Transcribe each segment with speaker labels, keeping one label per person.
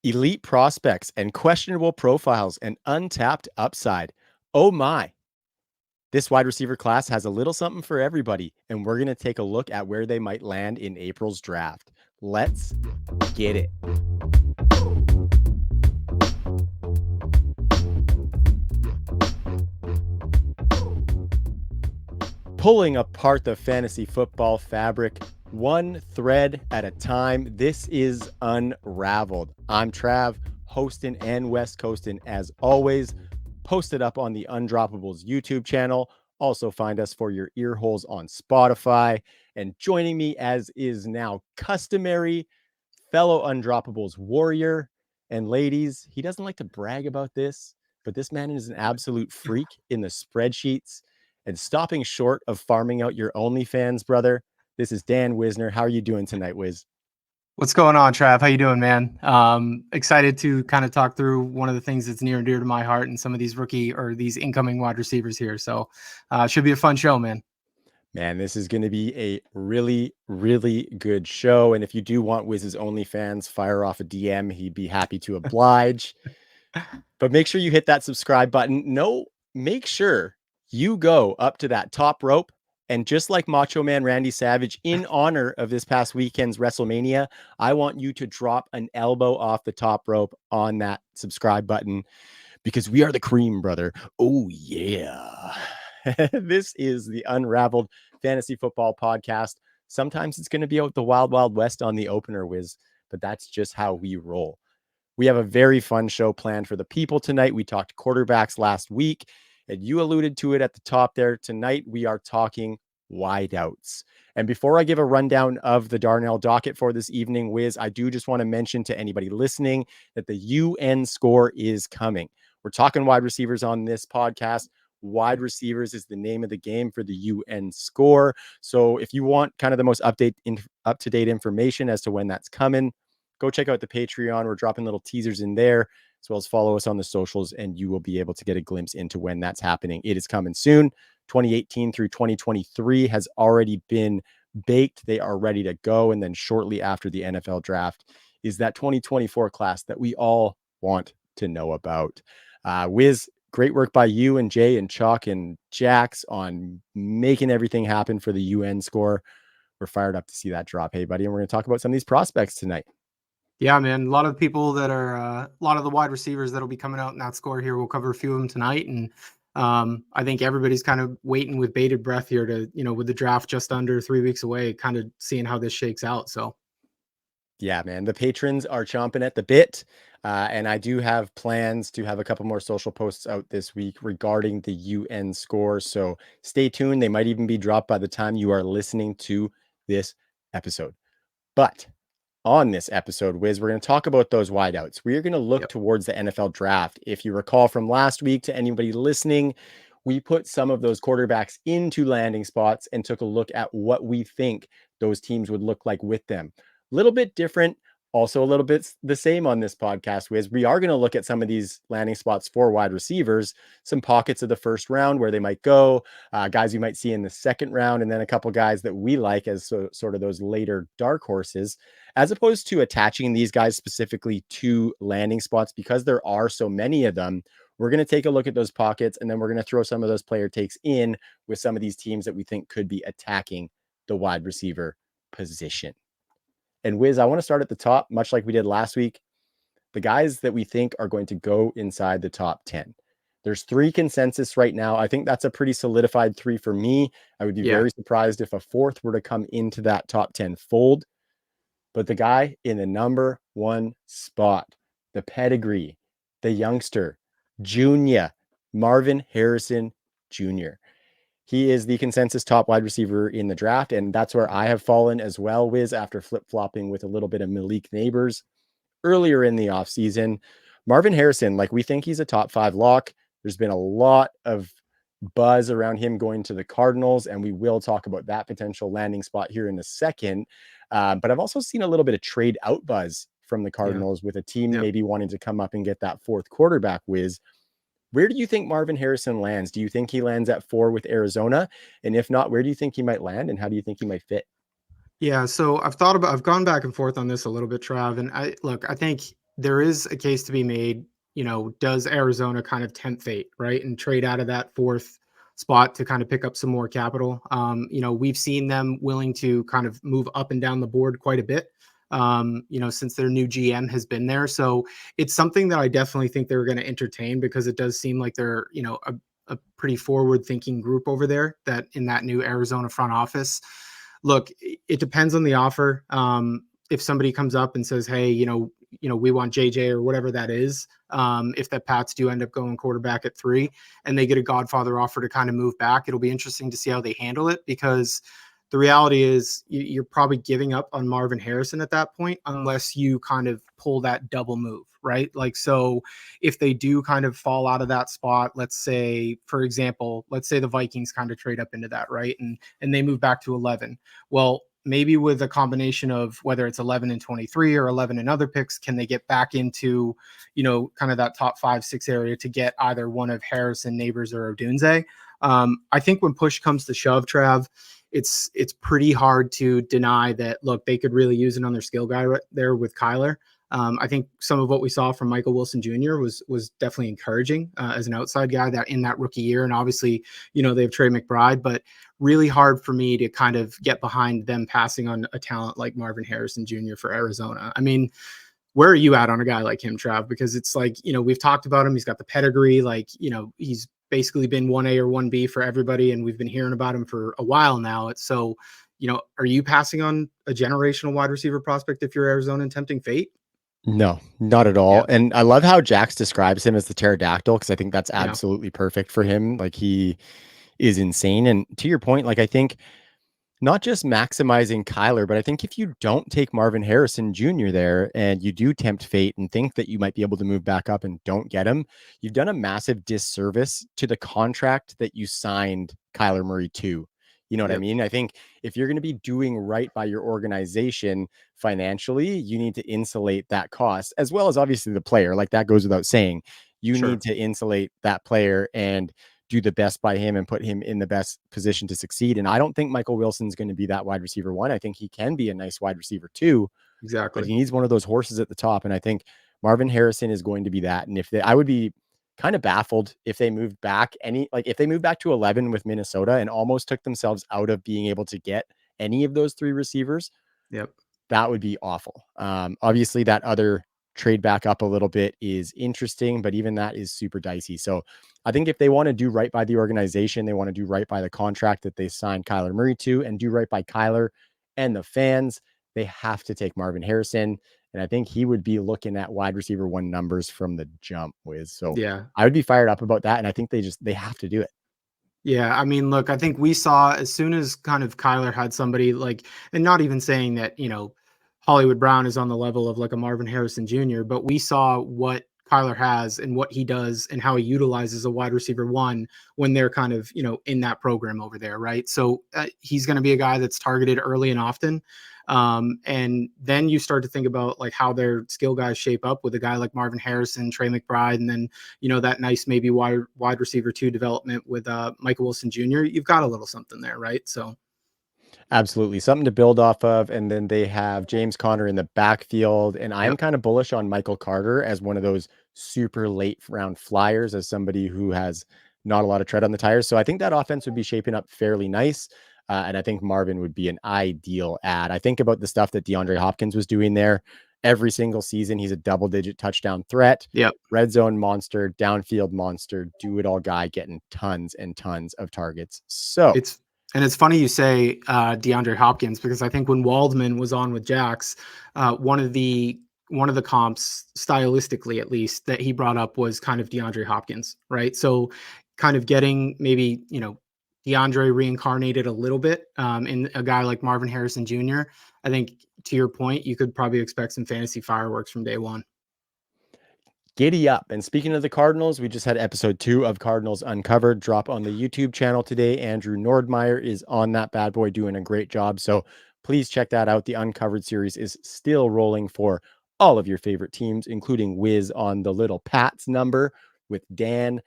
Speaker 1: Elite prospects and questionable profiles and untapped upside. Oh my. This wide receiver class has a little something for everybody, and we're going to take a look at where they might land in April's draft. Let's get it. Pulling apart the fantasy football fabric, one thread at a time. This is UnRavelled. I'm Trav, hosting and West Coasting as always. Posted up on the Undroppables YouTube channel. Also find us for your ear holes on Spotify. And joining me, as is now customary, fellow Undroppables warrior. And ladies, he doesn't like to brag about this, but this man is an absolute freak in the spreadsheets and stopping short of farming out your OnlyFans, brother. This is Dan Wisner. How are you doing tonight, Wiz?
Speaker 2: What's going on, Trav? How you doing, man? Excited to kind of talk through one of the things that's near and dear to my heart and some of these rookie or these incoming wide receivers here. So should be a fun show, man.
Speaker 1: Man, this is going to be a really, really good show. And if you do want Wiz's OnlyFans, fire off a DM. He'd be happy to oblige. But make sure you hit that subscribe button. Make sure you go up to that top rope. And just like Macho Man Randy Savage, in honor of this past weekend's WrestleMania, I want you to drop an elbow off the top rope on that subscribe button because we are the cream, brother. Oh, yeah. This is the UnRavelled Fantasy Football Podcast. Sometimes it's going to be out the wild, wild west on the opener, Wiz, but that's just how we roll. We have a very fun show planned for the people tonight. We talked quarterbacks last week, and you alluded to it at the top there. Tonight, we are talking wideouts. And before I give a rundown of the Darnell docket for this evening, Wiz, I do just want to mention to anybody listening that the UN score is coming. We're talking wide receivers on this podcast. Wide receivers is the name of the game for the UN score. So if you want kind of the most up-to-date information as to when that's coming, go check out the Patreon. We're dropping little teasers in there, as well as follow us on the socials, and you will be able to get a glimpse into when that's happening. It is coming soon. 2018 through 2023 has already been baked. They are ready to go. And then shortly after the NFL draft is that 2024 class that we all want to know about. Wiz, great work by you and Jay and Chuck and Jax on making everything happen for the UN score. We're fired up to see that drop. Hey, buddy. And we're going to talk about some of these prospects tonight.
Speaker 2: Yeah, man. A lot of the people that are a lot of the wide receivers that'll be coming out in that score here. We'll cover a few of them tonight. And I think everybody's kind of waiting with bated breath here to, with the draft just under 3 weeks away, kind of seeing how this shakes out. So.
Speaker 1: Yeah, man, the patrons are chomping at the bit. And I do have plans to have a couple more social posts out this week regarding the UN score. So stay tuned. They might even be dropped by the time you are listening to this episode. But on this episode, Wiz, we're going to talk about those wideouts. We are going to look towards the NFL draft. If you recall from last week, to anybody listening, we put some of those quarterbacks into landing spots and took a look at what we think those teams would look like with them. A little bit different, also a little bit the same on this podcast, Wiz. We are going to look at some of these landing spots for wide receivers, some pockets of the first round where they might go, guys you might see in the second round, and then a couple guys that we like as sort of those later dark horses, as opposed to attaching these guys specifically to landing spots because there are so many of them. We're going to take a look at those pockets, and then we're going to throw some of those player takes in with some of these teams that we think could be attacking the wide receiver position. And Wiz, I want to start at the top, much like we did last week. The guys that we think are going to go inside the top 10. There's 3 consensus right now. I think that's a pretty solidified 3 for me. I would be very surprised if a 4th were to come into that top 10 fold. But the guy in the number 1 spot, the pedigree, the youngster, Junior, Marvin Harrison Jr. He is the consensus top wide receiver in the draft, and that's where I have fallen as well, Wiz, after flip-flopping with a little bit of Malik Neighbors earlier in the offseason. Marvin Harrison, we think he's a top 5 lock. There's been a lot of buzz around him going to the Cardinals, and we will talk about that potential landing spot here in a second. But I've also seen a little bit of trade out buzz from the Cardinals with a team maybe wanting to come up and get that 4th quarterback, Wiz. Where do you think Marvin Harrison lands? Do you think he lands at 4 with Arizona? And if not, where do you think he might land, and how do you think he might fit?
Speaker 2: Yeah, so I've gone back and forth on this a little bit, Trav. And I think there is a case to be made. Does Arizona kind of tempt fate, right, and trade out of that fourth spot to kind of pick up some more capital? We've seen them willing to kind of move up and down the board quite a bit. Since their new GM has been there, so it's something that I definitely think they're going to entertain because it does seem like they're a pretty forward thinking group over there that in that new Arizona front office. Look, it depends on the offer. If somebody comes up and says, "Hey, we want JJ or whatever that is," if the Pats do end up going quarterback at 3 and they get a Godfather offer to kind of move back, it'll be interesting to see how they handle it because the reality is you're probably giving up on Marvin Harrison at that point unless you kind of pull that double move, right? Like, so if they do kind of fall out of that spot, let's say, for example, let's say the Vikings kind of trade up into that, right? And they move back to 11. Well, maybe with a combination of whether it's 11 and 23 or 11 and other picks, can they get back into, kind of that top 5, 6 area to get either one of Harrison, Neighbors, or Odunze? I think when push comes to shove, Trav, it's pretty hard to deny that, look, they could really use another skill guy right there with Kyler. I think some of what we saw from Michael Wilson Jr. was definitely encouraging as an outside guy that in that rookie year. And obviously, they have Trey McBride, but really hard for me to kind of get behind them passing on a talent like Marvin Harrison Jr. for Arizona. I mean, where are you at on a guy like him, Trav? Because it's like, we've talked about him. He's got the pedigree. Like, he's basically been 1A or 1B for everybody. And we've been hearing about him for a while now. It's so, are you passing on a generational wide receiver prospect if you're Arizona and tempting fate?
Speaker 1: No, not at
Speaker 2: Yeah.
Speaker 1: all. And I love how Jax describes him as the pterodactyl because I think that's
Speaker 2: Yeah.
Speaker 1: absolutely perfect for him. Like he is insane. And to your point, like I think not just maximizing Kyler, but I think if you don't take Marvin Harrison Jr. there and you do tempt fate and think that you might be able to move back up and don't get him, you've done a massive disservice to the contract that you signed Kyler Murray to. You know what I
Speaker 2: Yep.
Speaker 1: mean? I think if you're going to be doing right by your organization financially, you need to insulate that cost as well as obviously the player. Like that goes without saying. You need
Speaker 2: Sure.
Speaker 1: to insulate that player and do the best by him and put him in the best position to succeed. And I don't think Michael Wilson's going to be that wide receiver 1. I think he can be a nice wide receiver 2, but
Speaker 2: Exactly.
Speaker 1: he needs one of those horses at the top. And I think Marvin Harrison is going to be that. And I would be kind of baffled if they moved back if they moved back to 11 with Minnesota and almost took themselves out of being able to get any of those 3 receivers.
Speaker 2: Yep.
Speaker 1: That would be awful. Obviously, that other trade back up a little bit is interesting, but even that is super dicey. So I think if they want to do right by the organization, they want to do right by the contract that they signed Kyler Murray to and do right by Kyler and the fans, they have to take Marvin Harrison. And I think he would be looking at wide receiver 1 numbers from the jump, Wiz. So
Speaker 2: Yeah.
Speaker 1: I would be fired up about that. And I think they have to do it.
Speaker 2: Yeah, I mean, look, I think we saw as soon as kind of Kyler had somebody like, and not even saying that, Hollywood Brown is on the level of like a Marvin Harrison Jr., but we saw what Kyler has and what he does and how he utilizes a wide receiver 1 when they're kind of, in that program over there, right? So he's going to be a guy that's targeted early and often. And then you start to think about like how their skill guys shape up with a guy like Marvin Harrison, Trey McBride, and then that nice maybe wide receiver 2 development with Michael Wilson Jr. You've got a little something there, right? So
Speaker 1: Absolutely. Something to build off of. And then they have James Conner in the backfield. And I'm
Speaker 2: yep,
Speaker 1: kind of bullish on Michael Carter as one of those super late round flyers, as somebody who has not a lot of tread on the tires. So I think that offense would be shaping up fairly nice. And I think Marvin would be an ideal add. I think about the stuff that DeAndre Hopkins was doing there every single season. He's a double digit touchdown threat,
Speaker 2: yep.
Speaker 1: red zone monster, downfield monster, do it all guy getting tons and tons of targets. So
Speaker 2: It's funny you say DeAndre Hopkins because I think when Waldman was on with Jax, one of the comps stylistically at least that he brought up was kind of DeAndre Hopkins, right? So kind of getting maybe DeAndre reincarnated a little bit in a guy like Marvin Harrison Jr. I think to your point, you could probably expect some fantasy fireworks from day one.
Speaker 1: giddy up. And speaking of the Cardinals, we just had episode 2 of Cardinals Uncovered drop on the YouTube channel today. Andrew Nordmeyer is on that bad boy doing a great job. So please check that out. The Uncovered series is still rolling for all of your favorite teams, including Wiz on the Little Pats number with Dan.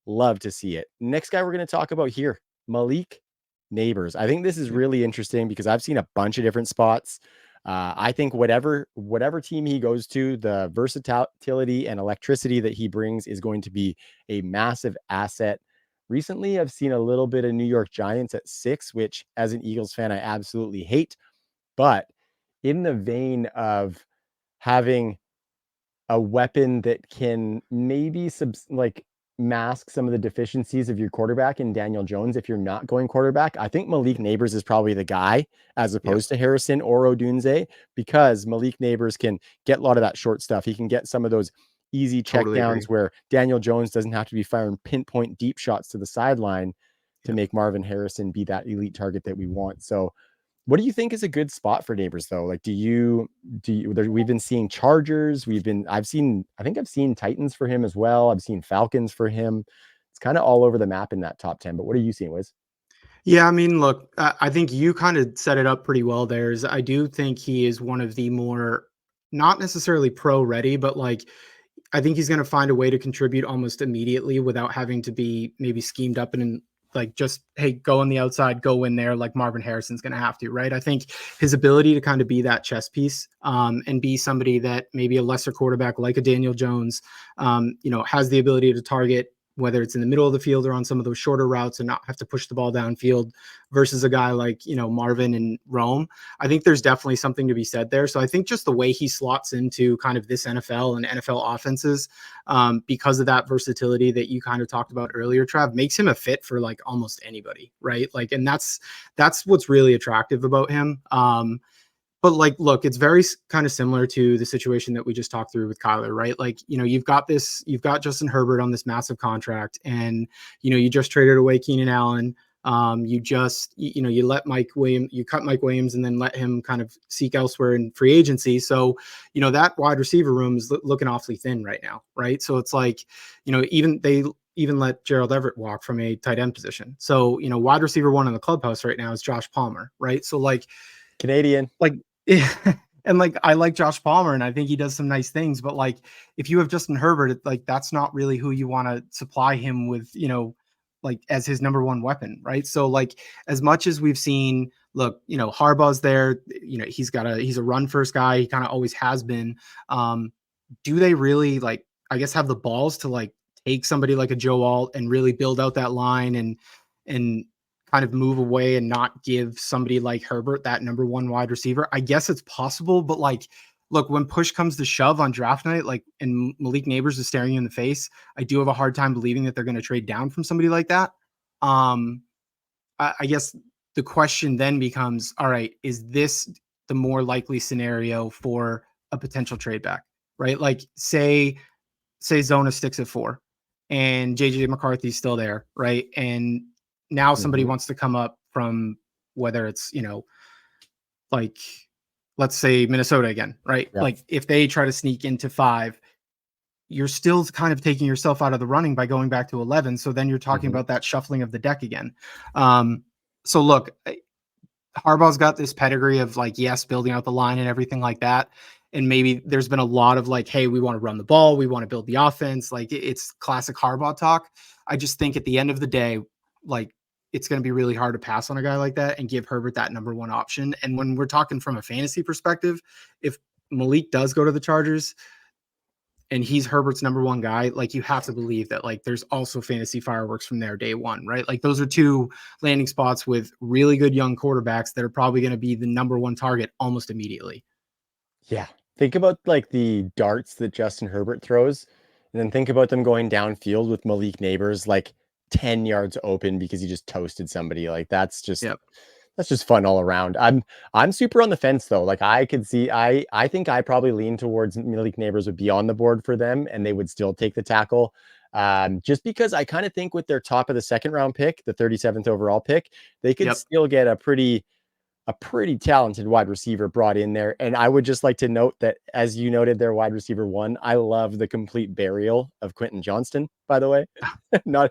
Speaker 1: Love to see it. Next guy we're going to talk about here, Malik Neighbors. I think this is really interesting because I've seen a bunch of different spots I think whatever team he goes to, the versatility and electricity that he brings is going to be a massive asset. Recently, I've seen a little bit of New York Giants at 6, which as an Eagles fan, I absolutely hate. But in the vein of having a weapon that can maybe mask some of the deficiencies of your quarterback in Daniel Jones if you're not going quarterback. I think Malik Neighbors is probably the guy as
Speaker 2: Yep,
Speaker 1: opposed to Harrison or Odunze, because Malik Neighbors can get a lot of that short stuff. He can get some of those easy
Speaker 2: totally
Speaker 1: checkdowns
Speaker 2: agree.
Speaker 1: where Daniel Jones doesn't have to be firing pinpoint deep shots to the sideline to
Speaker 2: Yep.
Speaker 1: make Marvin Harrison be that elite target that we want. So what do you think is a good spot for Neighbors though? Like, we've been seeing Chargers. I think I've seen Titans for him as well. I've seen Falcons for him. It's kind of all over the map in that top 10, but what are you seeing, Wiz?
Speaker 2: Yeah, I mean, look, I think you kind of set it up pretty well there. Is I do think he is one of the more, not necessarily pro ready, but like I think he's going to find a way to contribute almost immediately without having to be maybe schemed up and like just, hey, go on the outside, go in there like Marvin Harrison's going to have to, right? I think his ability to kind of be that chess piece, and be somebody that maybe a lesser quarterback like a Daniel Jones, has the ability to target, whether it's in the middle of the field or on some of those shorter routes, and not have to push the ball downfield versus a guy like, Marvin and Rome. I think there's definitely something to be said there. So I think just the way he slots into kind of this NFL and NFL offenses, because of that versatility that you kind of talked about earlier, Trav, makes him a fit for like almost anybody, right? Like, and that's what's really attractive about him. But like, look, it's very kind of similar to the situation that we just talked through with Kyler, right? Like, you've got Justin Herbert on this massive contract, and you just traded away Keenan Allen. You let you cut Mike Williams, and then let him kind of seek elsewhere in free agency. So, that wide receiver room is looking awfully thin right now, right? So it's like, even let Gerald Everett walk from a tight end position. So, wide receiver one in the clubhouse right now is Josh Palmer, right? So
Speaker 1: Canadian.
Speaker 2: like and like I like Josh Palmer and I think he does some nice things, but like if you have Justin Herbert, like that's not really who you want to supply him with, like as his number one weapon, right? So like as much as we've seen, look, Harbaugh's there, he's a run first guy, he kind of always has been. Do they really like I guess have the balls to like take somebody like a Joe Alt and really build out that line and kind of move away and not give somebody like Herbert that number one wide receiver? I guess it's possible, but like, look, when push comes to shove on draft night, like, and Malik Neighbors is staring you in the face, I do have a hard time believing that they're going to trade down from somebody like that. Um, I guess the question then becomes, all right, is this the more likely scenario for a potential trade back, right? Like, say Zona sticks at 4 and JJ McCarthy's still there, right? And now somebody
Speaker 1: Mm-hmm.
Speaker 2: wants to come up from whether it's, like let's say Minnesota again, right?
Speaker 1: Yeah.
Speaker 2: Like if they try to sneak into 5, you're still kind of taking yourself out of the running by going back to 11. So then you're talking
Speaker 1: Mm-hmm.
Speaker 2: about that shuffling of the deck again. So look, Harbaugh's got this pedigree of like, yes, building out the line and everything like that. And maybe there's been a lot of like, hey, we want to run the ball, we want to build the offense. Like it's classic Harbaugh talk. I just think at the end of the day, like it's going to be really hard to pass on a guy like that and give Herbert that number one option. And when we're talking from a fantasy perspective, if Malik does go to the Chargers and he's Herbert's number one guy, like you have to believe that like there's also fantasy fireworks from there day one, right? Like those are two landing spots with really good young quarterbacks that are probably going to be the number one target almost immediately.
Speaker 1: Yeah. Think about like the darts that Justin Herbert throws, and then think about them going downfield with Malik Neighbors like 10 yards open because he just toasted somebody. Like
Speaker 2: Yep.
Speaker 1: that's just fun all around. I'm super on the fence though. Like I could see I think I probably lean towards Malik Neighbors would be on the board for them and they would still take the tackle. Just because I kind of think with their top of the second round pick, the 37th overall pick, they could
Speaker 2: Yep.
Speaker 1: still get a pretty talented wide receiver brought in there. And I would just like to note that, as you noted, their wide receiver one, I love the complete burial of Quentin Johnston, by the way. not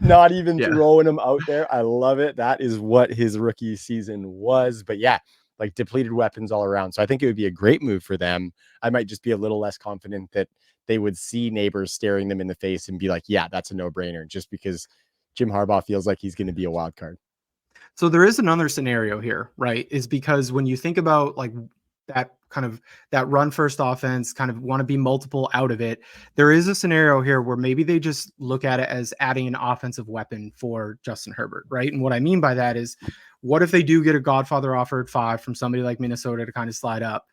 Speaker 1: not even
Speaker 2: Yeah.
Speaker 1: throwing him out there. I love it. That is what his rookie season was. But yeah, like depleted weapons all around. So I think it would be a great move for them. I might just be a little less confident that they would see Neighbors staring them in the face and be like, yeah, that's a no-brainer, just because Jim Harbaugh feels like he's going to be a wild card.
Speaker 2: So there is another scenario here, right? Is because when you think about like that kind of that run first offense, kind of want to be multiple out of it. There is a scenario here where maybe they just look at it as adding an offensive weapon for Justin Herbert, right? And what I mean by that is, what if they do get a Godfather offer at 5 from somebody like Minnesota to kind of slide up?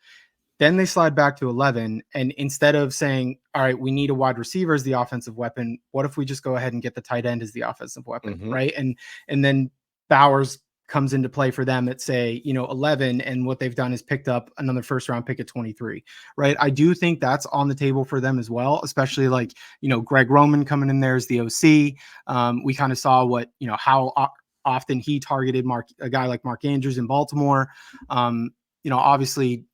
Speaker 2: Then they slide back to 11. And instead of saying, all right, we need a wide receiver as the offensive weapon, what if we just go ahead and get the tight end as the offensive weapon,
Speaker 1: Mhm.
Speaker 2: right? And then Bowers comes into play for them at, say, 11. And what they've done is picked up another first round pick at 23, right? I do think that's on the table for them as well, especially like, Greg Roman coming in there as the OC. We kind of saw how often he targeted a guy like Mark Andrews in Baltimore. Obviously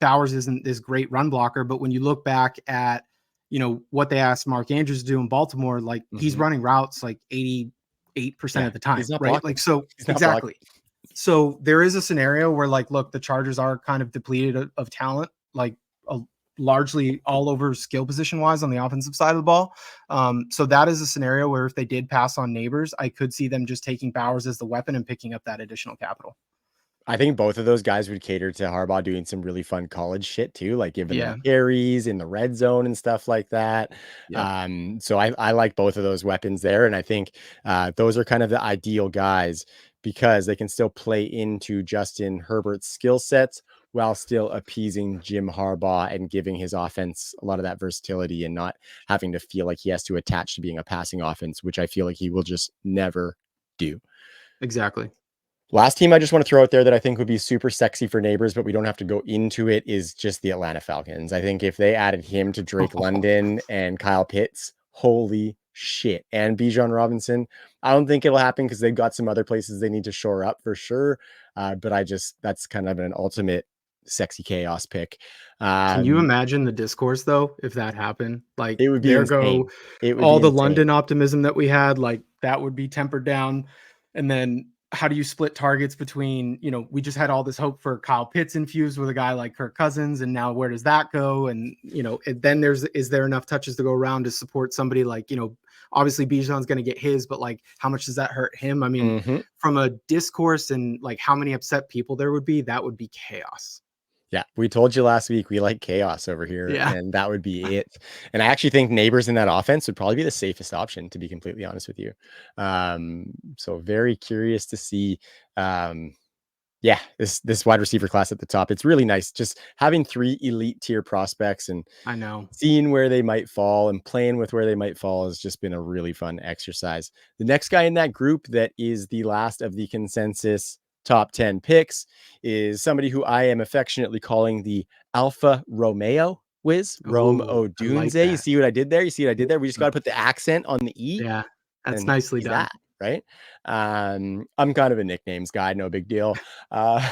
Speaker 2: Bowers isn't this great run blocker, but when you look back at, what they asked Mark Andrews to do in Baltimore, like he's
Speaker 1: Mhm.
Speaker 2: running routes like 88%
Speaker 1: Yeah,
Speaker 2: of the time,
Speaker 1: he's not
Speaker 2: right?
Speaker 1: blocking.
Speaker 2: Like, so
Speaker 1: He's not blocking.
Speaker 2: exactly. So there is a scenario where, like, look, the Chargers are kind of depleted of talent, like largely all over skill position wise on the offensive side of the ball. So that is a scenario where if they did pass on Neighbors, I could see them just taking Bowers as the weapon and picking up that additional capital.
Speaker 1: I think both of those guys would cater to Harbaugh doing some really fun college shit too, like giving them
Speaker 2: Yeah.
Speaker 1: carries in the red zone and stuff like that.
Speaker 2: Yep.
Speaker 1: So I like both of those weapons there, and I think those are kind of the ideal guys because they can still play into Justin Herbert's skill sets while still appeasing Jim Harbaugh and giving his offense a lot of that versatility and not having to feel like he has to attach to being a passing offense, which I feel like he will just never do.
Speaker 2: Exactly.
Speaker 1: Last team I just want to throw out there that I think would be super sexy for neighbors, but we don't have to go into it is just the Atlanta Falcons. I think if they added him to Drake London and Kyle Pitts, holy shit. And Bijan Robinson, I don't think it'll happen because they've got some other places they need to shore up for sure. But that's kind of an ultimate sexy chaos pick.
Speaker 2: Can you
Speaker 1: Um,
Speaker 2: imagine the discourse though if that happened? Like,
Speaker 1: it would be
Speaker 2: there go
Speaker 1: insane. It would
Speaker 2: all
Speaker 1: be
Speaker 2: the
Speaker 1: insane.
Speaker 2: London optimism that we had, like that would be tempered down. And then how do you split targets between, we just had all this hope for Kyle Pitts infused with a guy like Kirk Cousins, and now where does that go? And then is there enough touches to go around to support somebody like, obviously Bijan's going to get his, but like how much does that hurt him? I mean,
Speaker 1: Mhm.
Speaker 2: from a discourse and like how many upset people there would be, that would be chaos.
Speaker 1: Yeah, we told you last week we like chaos over here,
Speaker 2: Yeah.
Speaker 1: and that would be it. And I actually think neighbors in that offense would probably be the safest option, to be completely honest with you. So very curious to see. Um, yeah, this wide receiver class at the top. It's really nice just having 3 elite tier prospects and
Speaker 2: I know.
Speaker 1: seeing where they might fall and playing with where they might fall has just been a really fun exercise. The next guy in that group that is the last of the consensus top 10 picks is somebody who I am affectionately calling the Alpha Romeo. Wiz Rome
Speaker 2: Oh, I like
Speaker 1: Odunze. You
Speaker 2: that.
Speaker 1: see what I did there? You see what I did there? We just got to put the accent on the E,
Speaker 2: Yeah, that's
Speaker 1: and
Speaker 2: nicely
Speaker 1: he's
Speaker 2: done.
Speaker 1: that, right? I'm kind of a nicknames guy, no big deal. Uh,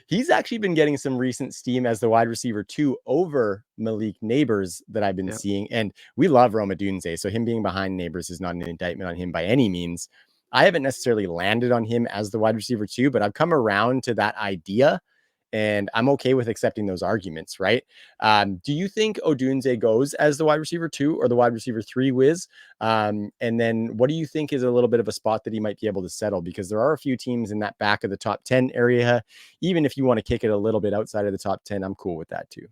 Speaker 1: he's actually been getting some recent steam as the wide receiver 2 over Malik Neighbors that I've been
Speaker 2: Yep.
Speaker 1: seeing. And we love Roma Dunze. So him being behind Neighbors is not an indictment on him by any means. I haven't necessarily landed on him as the wide receiver 2, but I've come around to that idea and I'm okay with accepting those arguments, right? Do you think Odunze goes as the wide receiver 2 or the wide receiver 3, Wiz? And then what do you think is a little bit of a spot that he might be able to settle? Because there are a few teams in that back of the top 10 area. Even if you want to kick it a little bit outside of the top 10, I'm cool with that too.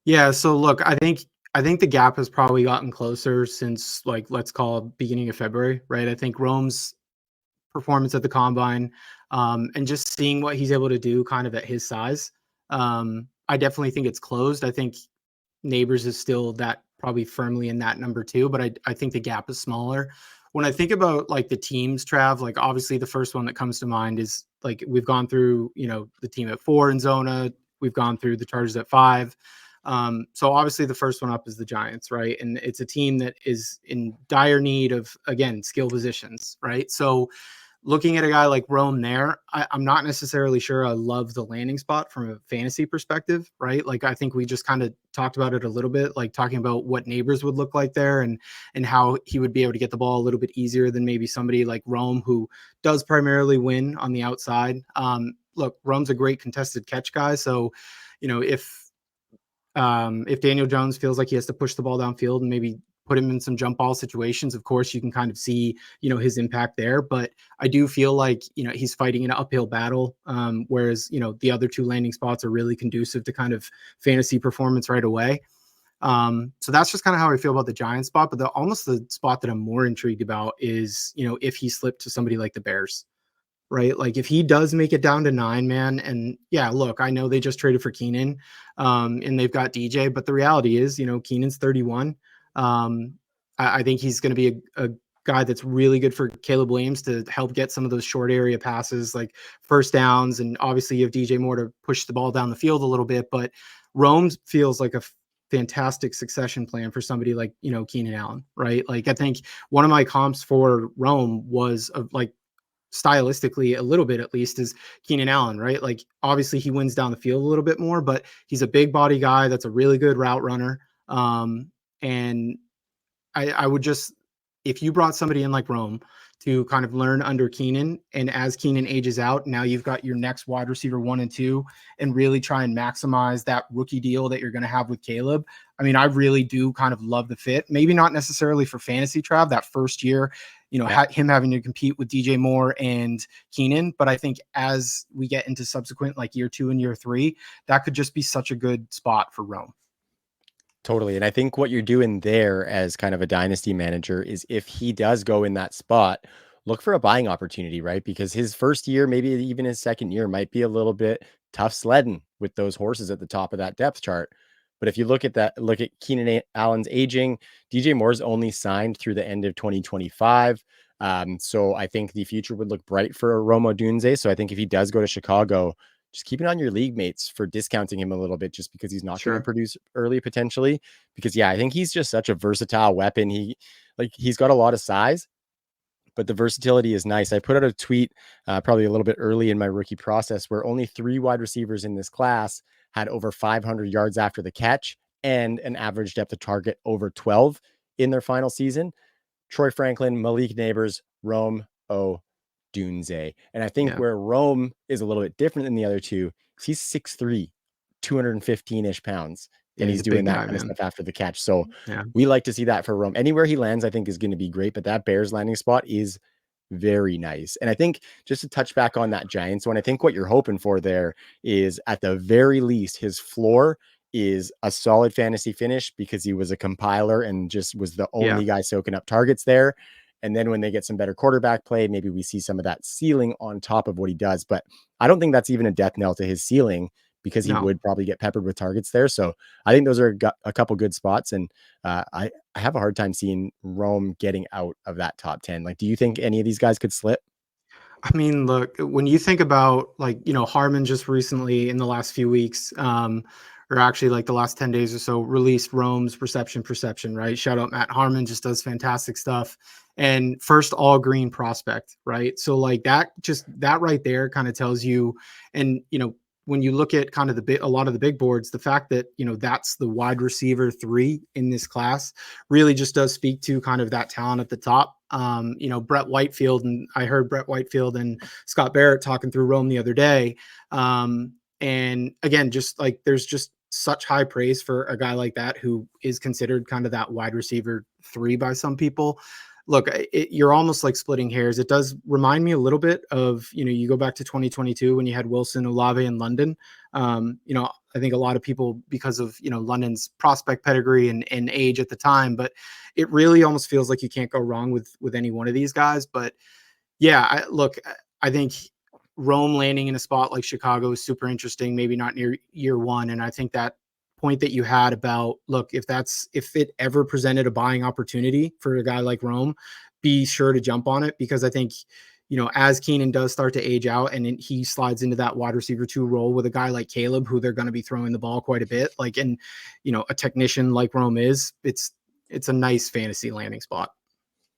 Speaker 2: Yeah, so look, I think the gap has probably gotten closer since, like, let's call it beginning of February, right? I think Rome's performance at the combine, and just seeing what he's able to do kind of at his size. I definitely think it's closed. I think Neighbors is still that probably firmly in that number 2, but I think the gap is smaller. When I think about like the teams, Trav, like obviously the first one that comes to mind is like we've gone through, the team at 4 in Zona, we've gone through the Chargers at 5. So obviously the first one up is the Giants, right? And it's a team that is in dire need of, again, skill positions, right? So looking at a guy like Rome there, I'm not necessarily sure I love the landing spot from a fantasy perspective, right? Like I think we just kind of talked about it a little bit, like talking about what Neighbors would look like there and how he would be able to get the ball a little bit easier than maybe somebody like Rome who does primarily win on the outside. Look, Rome's a great contested catch guy, so if Daniel Jones feels like he has to push the ball downfield and maybe put him in some jump ball situations, of course, you can kind of see, his impact there. But I do feel like, he's fighting an uphill battle, whereas, the other two landing spots are really conducive to kind of fantasy performance right away. So that's just kind of how I feel about the Giants spot. But almost the spot that I'm more intrigued about is, if he slipped to somebody like the Bears, right? Like if he does make it down to 9, man, and yeah, look, I know they just traded for Keenan, and they've got DJ, but the reality is, Keenan's 31. I think he's going to be a guy that's really good for Caleb Williams to help get some of those short area passes, like first downs, and obviously you have DJ Moore to push the ball down the field a little bit. But Rome feels like a fantastic succession plan for somebody like Keenan Allen, right? Like I think one of my comps for Rome was like stylistically a little bit at least is Keenan Allen, right? Like obviously he wins down the field a little bit more, but he's a big body guy that's a really good route runner. And I would just, if you brought somebody in like Rome to kind of learn under Keenan, and as Keenan ages out, now you've got your next wide receiver 1 and 2, and really try and maximize that rookie deal that you're going to have with Caleb. I mean, I really do kind of love the fit. Maybe not necessarily for fantasy, Trav, that first year, him having to compete with DJ Moore and Keenan. But I think as we get into subsequent like year 2 and year 3, that could just be such a good spot for Rome.
Speaker 1: Totally. And I think what you're doing there as kind of a dynasty manager is if he does go in that spot, look for a buying opportunity, right? Because his first year, maybe even his second year, might be a little bit tough sledding with those horses at the top of that depth chart. But if you look at that, look at Keenan Allen's aging, DJ Moore's only signed through the end of 2025. So I think the future would look bright for Rome Odunze. So I think if he does go to Chicago, just keep it on your league mates for discounting him a little bit just because he's not going to produce early potentially. Because yeah, I think he's just such a versatile weapon. He's got a lot of size, but the versatility is nice. I put out a tweet probably a little bit early in my rookie process where only 3 wide receivers in this class had over 500 yards after the catch and an average depth of target over 12 in their final season. Troy Franklin, Malik Neighbors, Rome Odunze. And I think where Rome is a little bit different than the other two, he's 6'3", 215-ish pounds. And he's doing that kind of stuff after the catch. So we like to see that for Rome. Anywhere he lands, I think is going to be great. But that Bears landing spot is very nice. And I think just to touch back on that Giants one, I think what you're hoping for there is at the very least, his floor is a solid fantasy finish because he was a compiler and just was the only guy soaking up targets there. And then when they get some better quarterback play, maybe we see some of that ceiling on top of what he does. But I don't think that's even a death knell to his ceiling because he would probably get peppered with targets there. So I think those are a couple good spots. And I have a hard time seeing Rome getting out of that top 10. Like, do you think any of these guys could slip?
Speaker 2: I mean, look, when you think about like, Harmon just recently in the last few weeks, or actually like the last 10 days or so, released Rome's perception, right? Shout out Matt Harmon, just does fantastic stuff. And first all green prospect, right? So like that right there kind of tells you, and when you look at kind of a lot of the big boards, the fact that, that's the wide receiver 3 in this class really just does speak to kind of that talent at the top. Brett Whitefield, and I heard Brett Whitefield and Scott Barrett talking through Rome the other day. And again, just like there's just such high praise for a guy like that who is considered kind of that wide receiver 3 by some people. Look, you're almost like splitting hairs. It does remind me a little bit of, you go back to 2022 when you had Wilson, Olave, and London. I think a lot of people, because of, London's prospect pedigree and age at the time, but it really almost feels like you can't go wrong with any one of these guys. But yeah, I think Rome landing in a spot like Chicago is super interesting, maybe not near year 1. And I think that point that you had about, look, if it ever presented a buying opportunity for a guy like Rome, be sure to jump on it, because I think, as Keenan does start to age out and he slides into that wide receiver 2 role with a guy like Caleb, who they're going to be throwing the ball quite a bit, like, and, a technician like Rome it's a nice fantasy landing spot.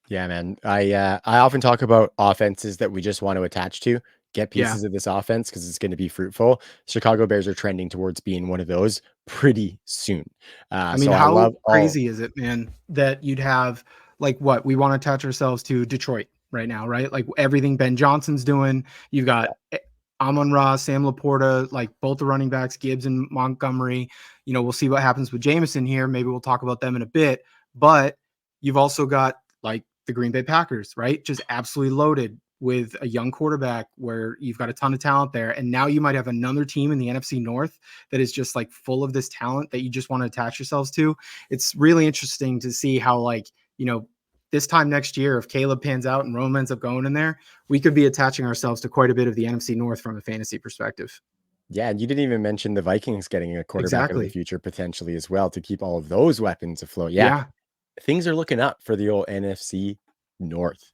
Speaker 1: Yeah, man. I often talk about offenses that we just want to attach to, get pieces of this offense because it's going to be fruitful. Chicago Bears are trending towards being one of those pretty soon.
Speaker 2: I mean, how crazy is it, man, that you'd have like what we want to attach ourselves to Detroit right now, right? Like everything Ben Johnson's doing. You've got Amon-Ra, Sam Laporta, like both the running backs, Gibbs and Montgomery. We'll see what happens with Jameson here. Maybe we'll talk about them in a bit. But you've also got like the Green Bay Packers, right? Just absolutely loaded with a young quarterback where you've got a ton of talent there. And now you might have another team in the NFC North that is just like full of this talent that you just want to attach yourselves to. It's really interesting to see how, like, this time next year, if Caleb pans out and Rome ends up going in there, we could be attaching ourselves to quite a bit of the NFC North from a fantasy perspective.
Speaker 1: Yeah, and you didn't even mention the Vikings getting a quarterback of the
Speaker 2: Exactly.
Speaker 1: future potentially as well to keep all of those weapons afloat. Yeah,
Speaker 2: Yeah.
Speaker 1: things are looking up for the old NFC North.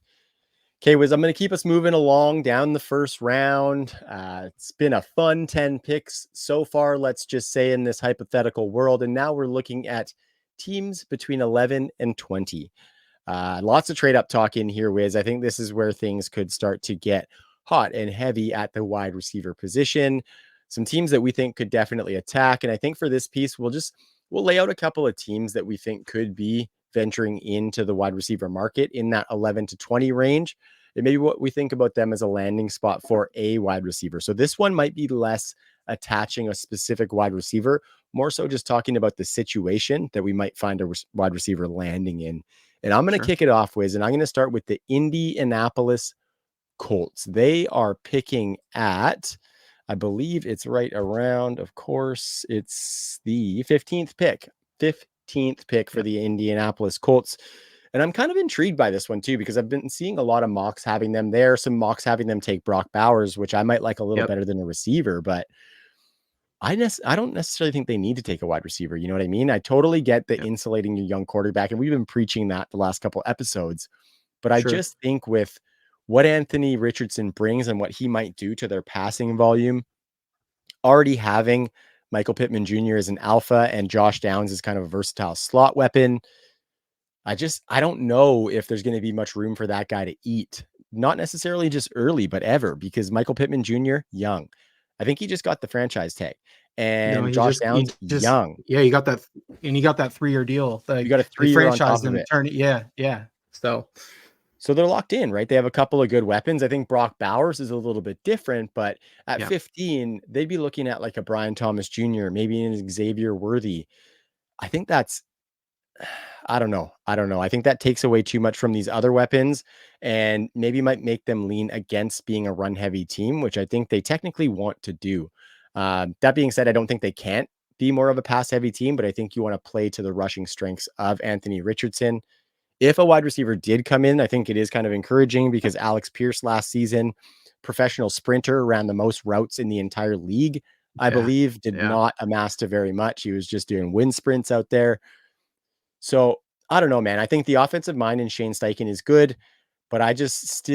Speaker 1: Okay, Wiz, I'm going to keep us moving along down the first round. It's been a fun 10 picks so far, let's just say, in this hypothetical world. And now we're looking at teams between 11 and 20. Lots of trade up talk in here, Wiz. I think this is where things could start to get hot and heavy at the wide receiver position. Some teams that we think could definitely attack. And I think for this piece, we'll lay out a couple of teams that we think could be venturing into the wide receiver market in that 11 to 20 range. And maybe what we think about them as a landing spot for a wide receiver. So this one might be less attaching a specific wide receiver, more so just talking about the situation that we might find a wide receiver landing in. And I'm going to
Speaker 2: Sure.
Speaker 1: kick it off, Wiz, and I'm going to start with the Indianapolis Colts. They are picking at, I believe it's right around, of course, it's the 15th pick. 15th pick for
Speaker 2: Yep.
Speaker 1: the Indianapolis Colts. And I'm kind of intrigued by this one too, because I've been seeing a lot of mocks having them there. Some mocks having them take Brock Bowers, which I might like a little
Speaker 2: Yep.
Speaker 1: better than a receiver, but I don't necessarily think they need to take a wide receiver. You know what I mean? I totally get the
Speaker 2: Yep.
Speaker 1: insulating your young quarterback, and we've been preaching that the last couple episodes. But I
Speaker 2: Sure.
Speaker 1: just think with what Anthony Richardson brings and what he might do to their passing volume, already having Michael Pittman Jr. as an alpha and Josh Downs as kind of a versatile slot weapon, I don't know if there's going to be much room for that guy to eat. Not necessarily just early, but ever, because Michael Pittman Jr., young. I think he just got the franchise tag.
Speaker 2: No,
Speaker 1: And
Speaker 2: he
Speaker 1: Josh
Speaker 2: just he
Speaker 1: Downs,
Speaker 2: just
Speaker 1: young.
Speaker 2: yeah, you got that, and he got that 3-year deal.
Speaker 1: You
Speaker 2: Like
Speaker 1: got a
Speaker 2: they
Speaker 1: 3-year on
Speaker 2: franchised
Speaker 1: top of
Speaker 2: him,
Speaker 1: it.
Speaker 2: turn it. Yeah, yeah. So
Speaker 1: So they're locked in, right? They have a couple of good weapons. I think Brock Bowers is a little bit different, but at
Speaker 2: yeah,
Speaker 1: 15, they'd be looking at like a Brian Thomas Jr., maybe an Xavier Worthy. I think that's I don't know. I don't know. I think that takes away too much from these other weapons and maybe might make them lean against being a run heavy team, which I think they technically want to do. That being said, I don't think they can't be more of a pass heavy team, but I think you want to play to the rushing strengths of Anthony Richardson. If a wide receiver did come in, I think it is kind of encouraging because Alex Pierce last season, professional sprinter, ran the most routes in the entire league, I
Speaker 2: yeah,
Speaker 1: believe, did
Speaker 2: yeah,
Speaker 1: not amass to very much. He was just doing wind sprints out there. So I don't know, man. I think the offensive mind in Shane Steichen is good, but I just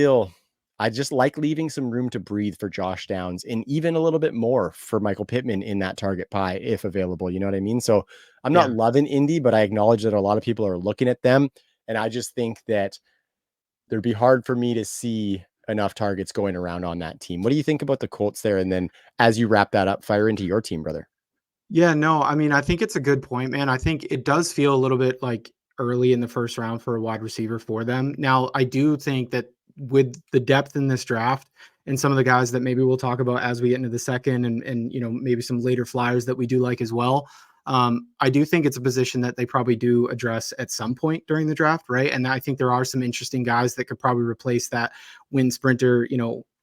Speaker 1: like leaving some room to breathe for Josh Downs and even a little bit more for Michael Pittman in that target pie if available. You know what I mean? So I'm not
Speaker 2: yeah.
Speaker 1: loving Indy, but I acknowledge that a lot of people are looking at them. And I just think that there'd be hard for me to see enough targets going around on that team. What do you think about the Colts there? And then as you wrap that up, fire into your team, brother.
Speaker 2: Yeah, no, I mean, I think it's a good point, man. I think it does feel a little bit like early in the first round for a wide receiver for them. Now, I do think that with the depth in this draft and some of the guys that maybe we'll talk about as we get into the second and maybe some later flyers that we do like as well. I do think it's a position that they probably do address at some point during the draft, right? And I think there are some interesting guys that could probably replace that wind sprinter,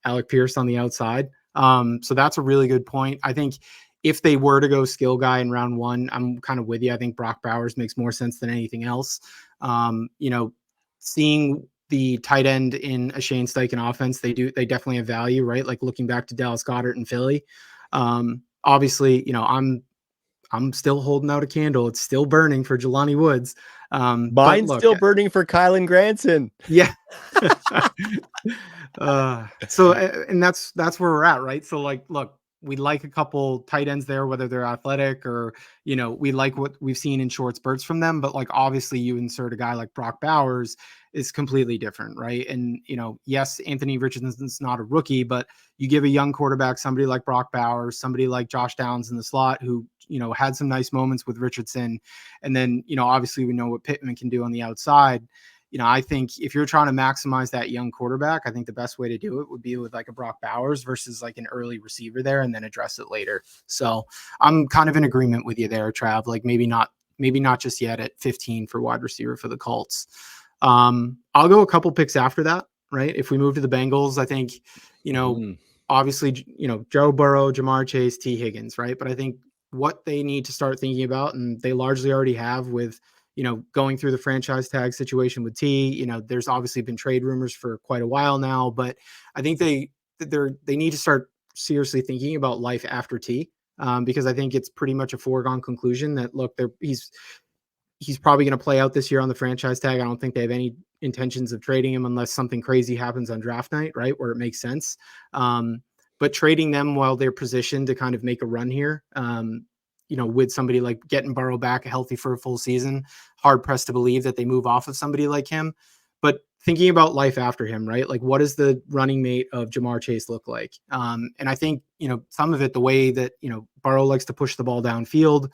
Speaker 2: Alec Pierce on the outside. So that's a really good point. I think if they were to go skill guy in round one, I'm kind of with you. I think Brock Bowers makes more sense than anything else. Seeing the tight end in a Shane Steichen offense, they definitely have value, right? Like looking back to Dallas Goedert and Philly. Obviously, I'm still holding out a candle. It's still burning for Jelani Woods. But
Speaker 1: Mine's
Speaker 2: look,
Speaker 1: still burning for Kylan Granson.
Speaker 2: yeah. And that's where we're at, right? So like, look, we like a couple tight ends there, whether they're athletic or, we like what we've seen in short spurts from them. But like, obviously you insert a guy like Brock Bowers is completely different, right? And, yes, Anthony Richardson's not a rookie, but you give a young quarterback, somebody like Brock Bowers, somebody like Josh Downs in the slot who, had some nice moments with Richardson. And then, obviously we know what Pittman can do on the outside. I think if you're trying to maximize that young quarterback, I think the best way to do it would be with like a Brock Bowers versus like an early receiver there and then address it later. So I'm kind of in agreement with you there, Trav. Like maybe not maybe not just yet at 15 for wide receiver for the Colts. I'll go a couple picks after that, right? If we move to the Bengals, I think,
Speaker 1: Mhm.
Speaker 2: obviously, Joe Burrow, Jamar Chase, T. Higgins, right? But I think what they need to start thinking about, and they largely already have with, going through the franchise tag situation with T, there's obviously been trade rumors for quite a while now, but I think they need to start seriously thinking about life after T. Because I think it's pretty much a foregone conclusion that look, he's probably going to play out this year on the franchise tag. I don't think they have any intentions of trading him unless something crazy happens on draft night, right? Where it makes sense. But trading them while they're positioned to kind of make a run here, with somebody like getting Burrow back healthy for a full season, hard pressed to believe that they move off of somebody like him. But thinking about life after him, right? Like, what does the running mate of Jamar Chase look like? And I think, some of it, the way that, Burrow likes to push the ball downfield,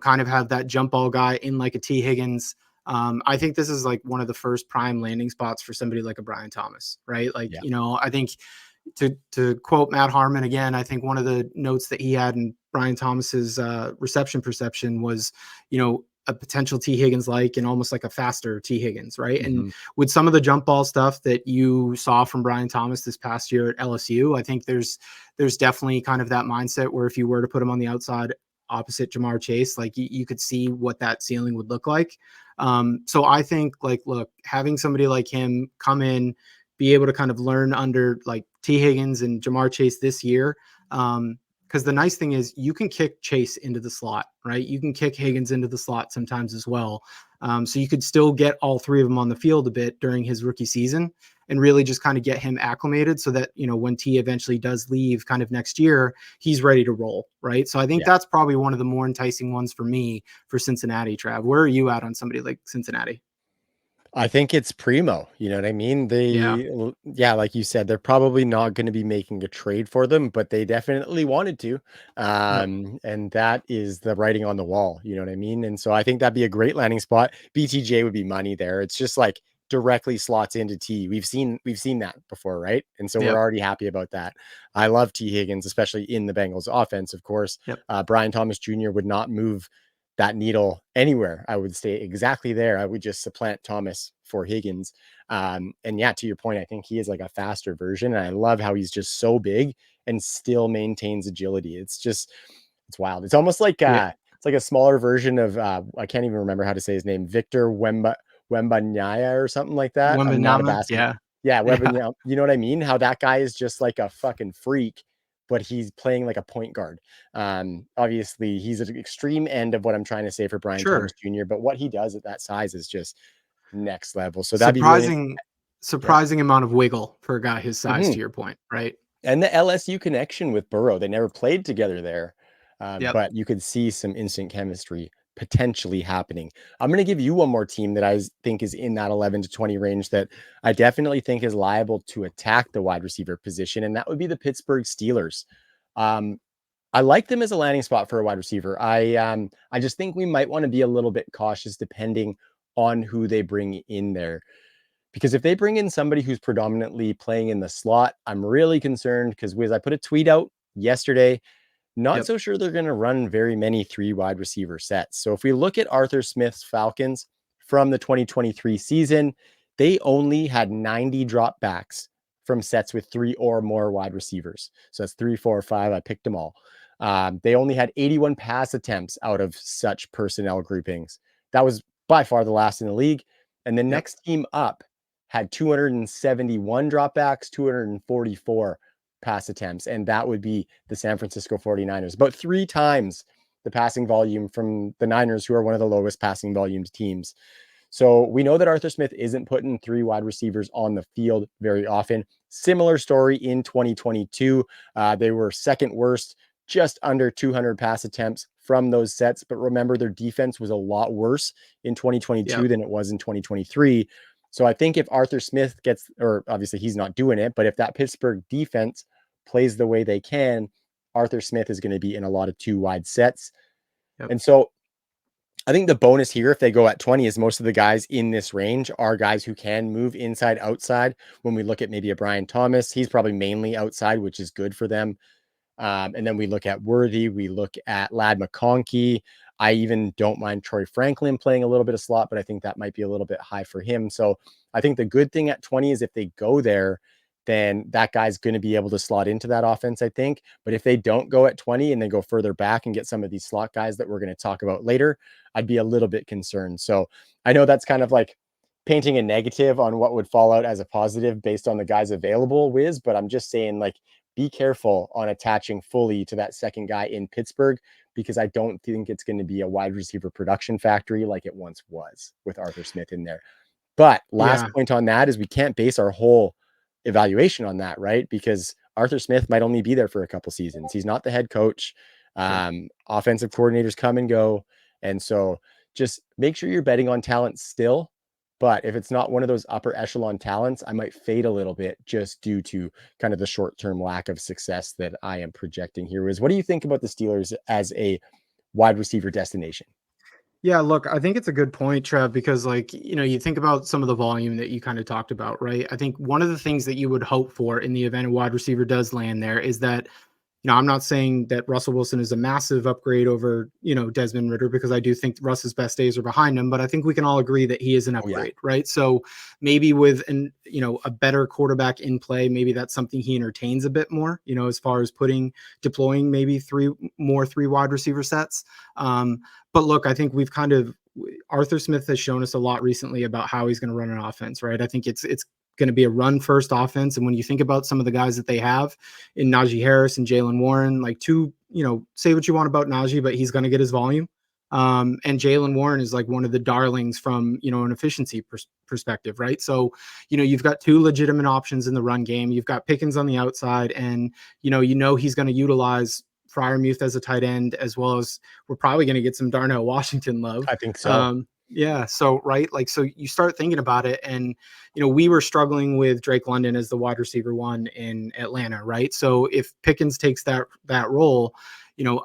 Speaker 2: kind of have that jump ball guy in like a T. Higgins. I think this is like one of the first prime landing spots for somebody like a Brian Thomas, right? Like,
Speaker 1: Yeah.
Speaker 2: I think to quote Matt Harmon again, I think one of the notes that he had in Brian Thomas's reception perception was, a potential T. Higgins like and almost like a faster T. Higgins, right? And
Speaker 1: Mhm.
Speaker 2: with some of the jump ball stuff that you saw from Brian Thomas this past year at LSU, I think there's definitely kind of that mindset where if you were to put him on the outside opposite Jamar Chase, like you could see what that ceiling would look like. So I think like, look, having somebody like him come in, be able to kind of learn under like T. Higgins and Jamar Chase this year. Because the nice thing is you can kick Chase into the slot, right? You can kick Higgins into the slot sometimes as well. So you could still get all three of them on the field a bit during his rookie season and really just kind of get him acclimated so that, when T eventually does leave kind of next year, he's ready to roll, right? So I think
Speaker 1: Yeah.
Speaker 2: that's probably one of the more enticing ones for me for Cincinnati, Trav. Where are you at on somebody like Cincinnati?
Speaker 1: I think it's primo, you know what I mean?
Speaker 2: Yeah.
Speaker 1: Yeah, like you said, they're probably not gonna be making a trade for them, but they definitely wanted to.
Speaker 2: Yep.
Speaker 1: And that is the writing on the wall, you know what I mean? And so I think that'd be a great landing spot. BTJ would be money there. It's just like directly slots into T. We've seen that before, right? And so we're
Speaker 2: Yep.
Speaker 1: already happy about that. I love T. Higgins, especially in the Bengals offense, of course.
Speaker 2: Yep.
Speaker 1: Brian Thomas Jr. would not move that needle anywhere. I would stay exactly there. I would just supplant Thomas for Higgins. And yeah, to your point, I think he is like a faster version. And I love how he's just so big and still maintains agility. It's wild. It's almost like
Speaker 2: Yeah.
Speaker 1: it's like a smaller version of I can't even remember how to say his name, Victor Wembanyama or something like that. I'm not a
Speaker 2: Wembanyama.
Speaker 1: basketball.
Speaker 2: Yeah.
Speaker 1: Yeah,
Speaker 2: Yeah.
Speaker 1: Wembanyama. You know what I mean? How that guy is just like a fucking freak, but he's playing like a point guard. Obviously, he's at the extreme end of what I'm trying to say for Brian Thomas
Speaker 2: Sure.
Speaker 1: Jr., but what he does at that size is just next level. So that'd be really,
Speaker 2: Surprising,
Speaker 1: yeah.
Speaker 2: surprising amount of wiggle for a guy his size,
Speaker 1: Mhm.
Speaker 2: to your point, right?
Speaker 1: And the LSU connection with Burrow, they never played together there,
Speaker 2: Yep.
Speaker 1: but you could see some instant chemistry potentially happening. I'm going to give you one more team that think is in that 11 to 20 range that I definitely think is liable to attack the wide receiver position, and that would be the Pittsburgh Steelers. Um, I like them as a landing spot for a wide receiver. I just think we might want to be a little bit cautious depending on who they bring in there. Because if they bring in somebody who's predominantly playing in the slot, I'm really concerned because Wiz, I put a tweet out yesterday. Not
Speaker 2: Yep.
Speaker 1: so sure they're going to run very many three wide receiver sets. So if we look at Arthur Smith's Falcons from the 2023 season, they only had 90 dropbacks from sets with three or more wide receivers. So that's 3, 4, 5. I picked them all. They only had 81 pass attempts out of such personnel groupings. That was by far the last in the league. And the
Speaker 2: Yep.
Speaker 1: next team up had 271 dropbacks, 244 pass attempts, and that would be the San Francisco 49ers. About 3 times the passing volume from the Niners, who are one of the lowest passing volume teams. So we know that Arthur Smith isn't putting three wide receivers on the field very often. Similar story in 2022. They were second worst, just under 200 pass attempts from those sets. But remember, their defense was a lot worse in 2022
Speaker 2: Yep.
Speaker 1: than it was in 2023. So I think if Arthur Smith gets, or obviously he's not doing it, but if that Pittsburgh defense plays the way they can, Arthur Smith is going to be in a lot of two wide sets.
Speaker 2: Yep.
Speaker 1: And so I think the bonus here, if they go at 20, is most of the guys in this range are guys who can move inside, outside. When we look at maybe a Brian Thomas, he's probably mainly outside, which is good for them. And then we look at Worthy, we look at Lad McConkey. I even don't mind Troy Franklin playing a little bit of slot, but I think that might be a little bit high for him. So I think the good thing at 20 is if they go there, then that guy's going to be able to slot into that offense, I think. But if they don't go at 20 and they go further back and get some of these slot guys that we're going to talk about later, I'd be a little bit concerned. So I know that's kind of like painting a negative on what would fall out as a positive based on the guys available, Wiz, but I'm just saying, like, be careful on attaching fully to that second guy in Pittsburgh because I don't think it's going to be a wide receiver production factory like it once was with Arthur Smith in there. But last
Speaker 2: Yeah.
Speaker 1: point on that is we can't base our whole evaluation on that, right? Because Arthur Smith might only be there for a couple seasons. He's not the head coach.
Speaker 2: Sure.
Speaker 1: Offensive coordinators come and go. And so just make sure you're betting on talent still. But if it's not one of those upper echelon talents, I might fade a little bit just due to kind of the short term lack of success that I am projecting here. Is what do you think about the Steelers as a wide receiver destination?
Speaker 2: Yeah, look, I think it's a good point, Trev, because like, you think about some of the volume that you kind of talked about, right? I think one of the things that you would hope for in the event a wide receiver does land there is that I'm not saying that Russell Wilson is a massive upgrade over, Desmond Ritter, because I do think Russ's best days are behind him, but I think we can all agree that he is an
Speaker 1: Oh, yeah.
Speaker 2: upgrade, right? So maybe with a better quarterback in play, maybe that's something he entertains a bit more, as far as deploying maybe three wide receiver sets. But look, I think Arthur Smith has shown us a lot recently about how he's going to run an offense, right? I think it's going to be a run first offense. And when you think about some of the guys that they have in Najee Harris and Jalen Warren, like say what you want about Najee, but he's going to get his volume. And Jalen Warren is like one of the darlings from, an efficiency perspective, right? So, you've got two legitimate options in the run game. You've got Pickens on the outside, and, he's going to utilize Fryermuth as a tight end, as well as we're probably going to get some Darnell Washington love.
Speaker 1: I think so.
Speaker 2: Yeah. So, right. Like, so you start thinking about it, and, we were struggling with Drake London as the wide receiver one in Atlanta. Right. So if Pickens takes that role,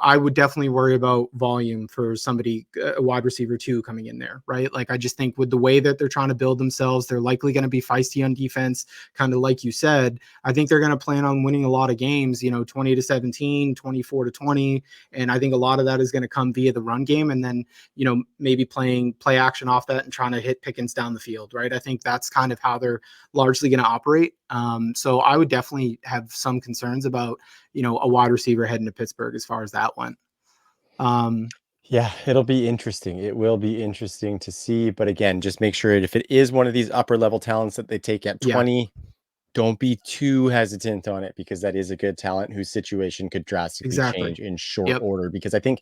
Speaker 2: I would definitely worry about volume for somebody, a wide receiver two coming in there. Right. Like, I just think with the way that they're trying to build themselves, they're likely going to be feisty on defense, kind of like you said. I think they're going to plan on winning a lot of games, 20-17, 24-20. And I think a lot of that is going to come via the run game. And then, maybe playing play action off that and trying to hit Pickens down the field, right? I think that's kind of how they're largely going to operate. So I would definitely have some concerns about, a wide receiver heading to Pittsburgh as far as that went.
Speaker 1: Yeah, it'll be interesting. It will be interesting to see. But again, just make sure if it is one of these upper level talents that they take at
Speaker 2: Yeah,
Speaker 1: 20, don't be too hesitant on it because that is a good talent whose situation could drastically
Speaker 2: exactly.
Speaker 1: change in short
Speaker 2: Yep,
Speaker 1: order. Because I think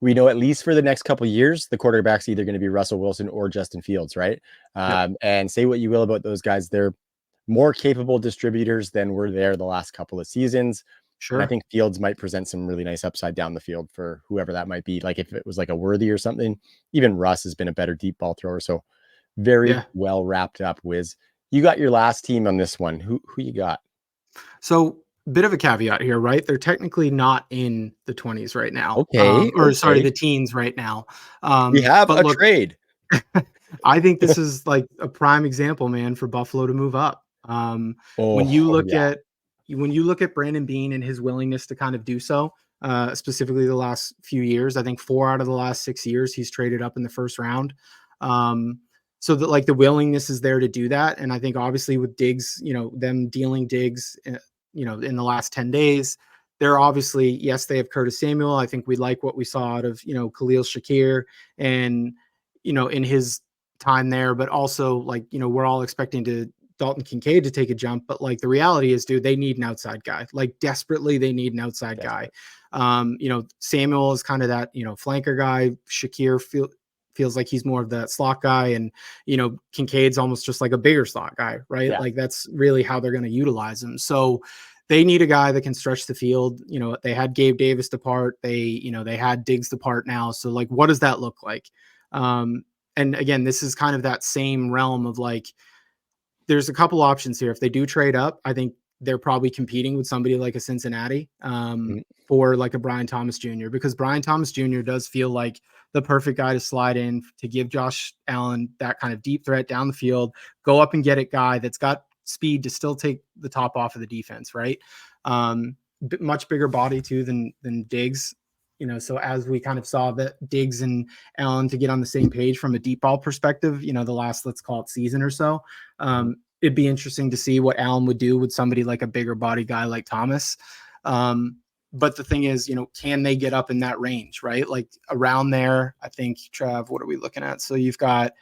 Speaker 1: we know at least for the next couple of years, the quarterback's either going to be Russell Wilson or Justin Fields, right?
Speaker 2: yep,
Speaker 1: And say what you will about those guys, they're more capable distributors than were there the last couple of seasons. And I
Speaker 2: sure.
Speaker 1: think Fields might present some really nice upside down the field for whoever that might be. Like if it was like a Worthy or something, even Russ has been a better deep ball thrower. So very
Speaker 2: Yeah.
Speaker 1: well wrapped up, Wiz. You got your last team on this one. Who you got?
Speaker 2: So, bit of a caveat here, right? They're technically not in the 20s right now,
Speaker 1: Okay,
Speaker 2: or sorry,
Speaker 1: okay.
Speaker 2: the teens right now.
Speaker 1: We have
Speaker 2: But
Speaker 1: a
Speaker 2: look,
Speaker 1: trade.
Speaker 2: I think this is like a prime example, man, for Buffalo to move up. When you
Speaker 1: Oh
Speaker 2: look
Speaker 1: yeah,
Speaker 2: at Brandon Beane and his willingness to kind of do so, specifically the last few years, I think 4 out of the last 6 years he's traded up in the first round. So that like the willingness is there to do that, and I think obviously with Diggs, them dealing Diggs, in the last 10 days, they're obviously yes they have Curtis Samuel. I think we like what we saw out of Khalil Shakir and in his time there, but also like, we're all expecting to Dalton Kincaid to take a jump, but like the reality is, dude, they need an outside guy. Like desperately, they need an outside guy.
Speaker 1: desperate.
Speaker 2: Samuel is kind of that, flanker guy. Shakir feels like he's more of that slot guy, and Kincaid's almost just like a bigger slot guy, right?
Speaker 1: Yeah,
Speaker 2: Like that's really how they're going to utilize him. So they need a guy that can stretch the field. They had Gabe Davis depart. They had Diggs depart now. So like, what does that look like? Um, and again, this is kind of that same realm of like, there's a couple options here. If they do trade up, I think they're probably competing with somebody like a Cincinnati
Speaker 1: mm,
Speaker 2: for like a Brian Thomas Jr. because Brian Thomas Jr. does feel like the perfect guy to slide in to give Josh Allen that kind of deep threat down the field, go up and get it guy that's got speed to still take the top off of the defense, right? Much bigger body too than Diggs. So as we kind of saw that Diggs and Allen to get on the same page from a deep ball perspective, the last, let's call it season or so,
Speaker 1: Mhm.
Speaker 2: it'd be interesting to see what Allen would do with somebody like a bigger body guy like Thomas. But the thing is, can they get up in that range, right? Like around there, I think, Trav, what are we looking at? So you've got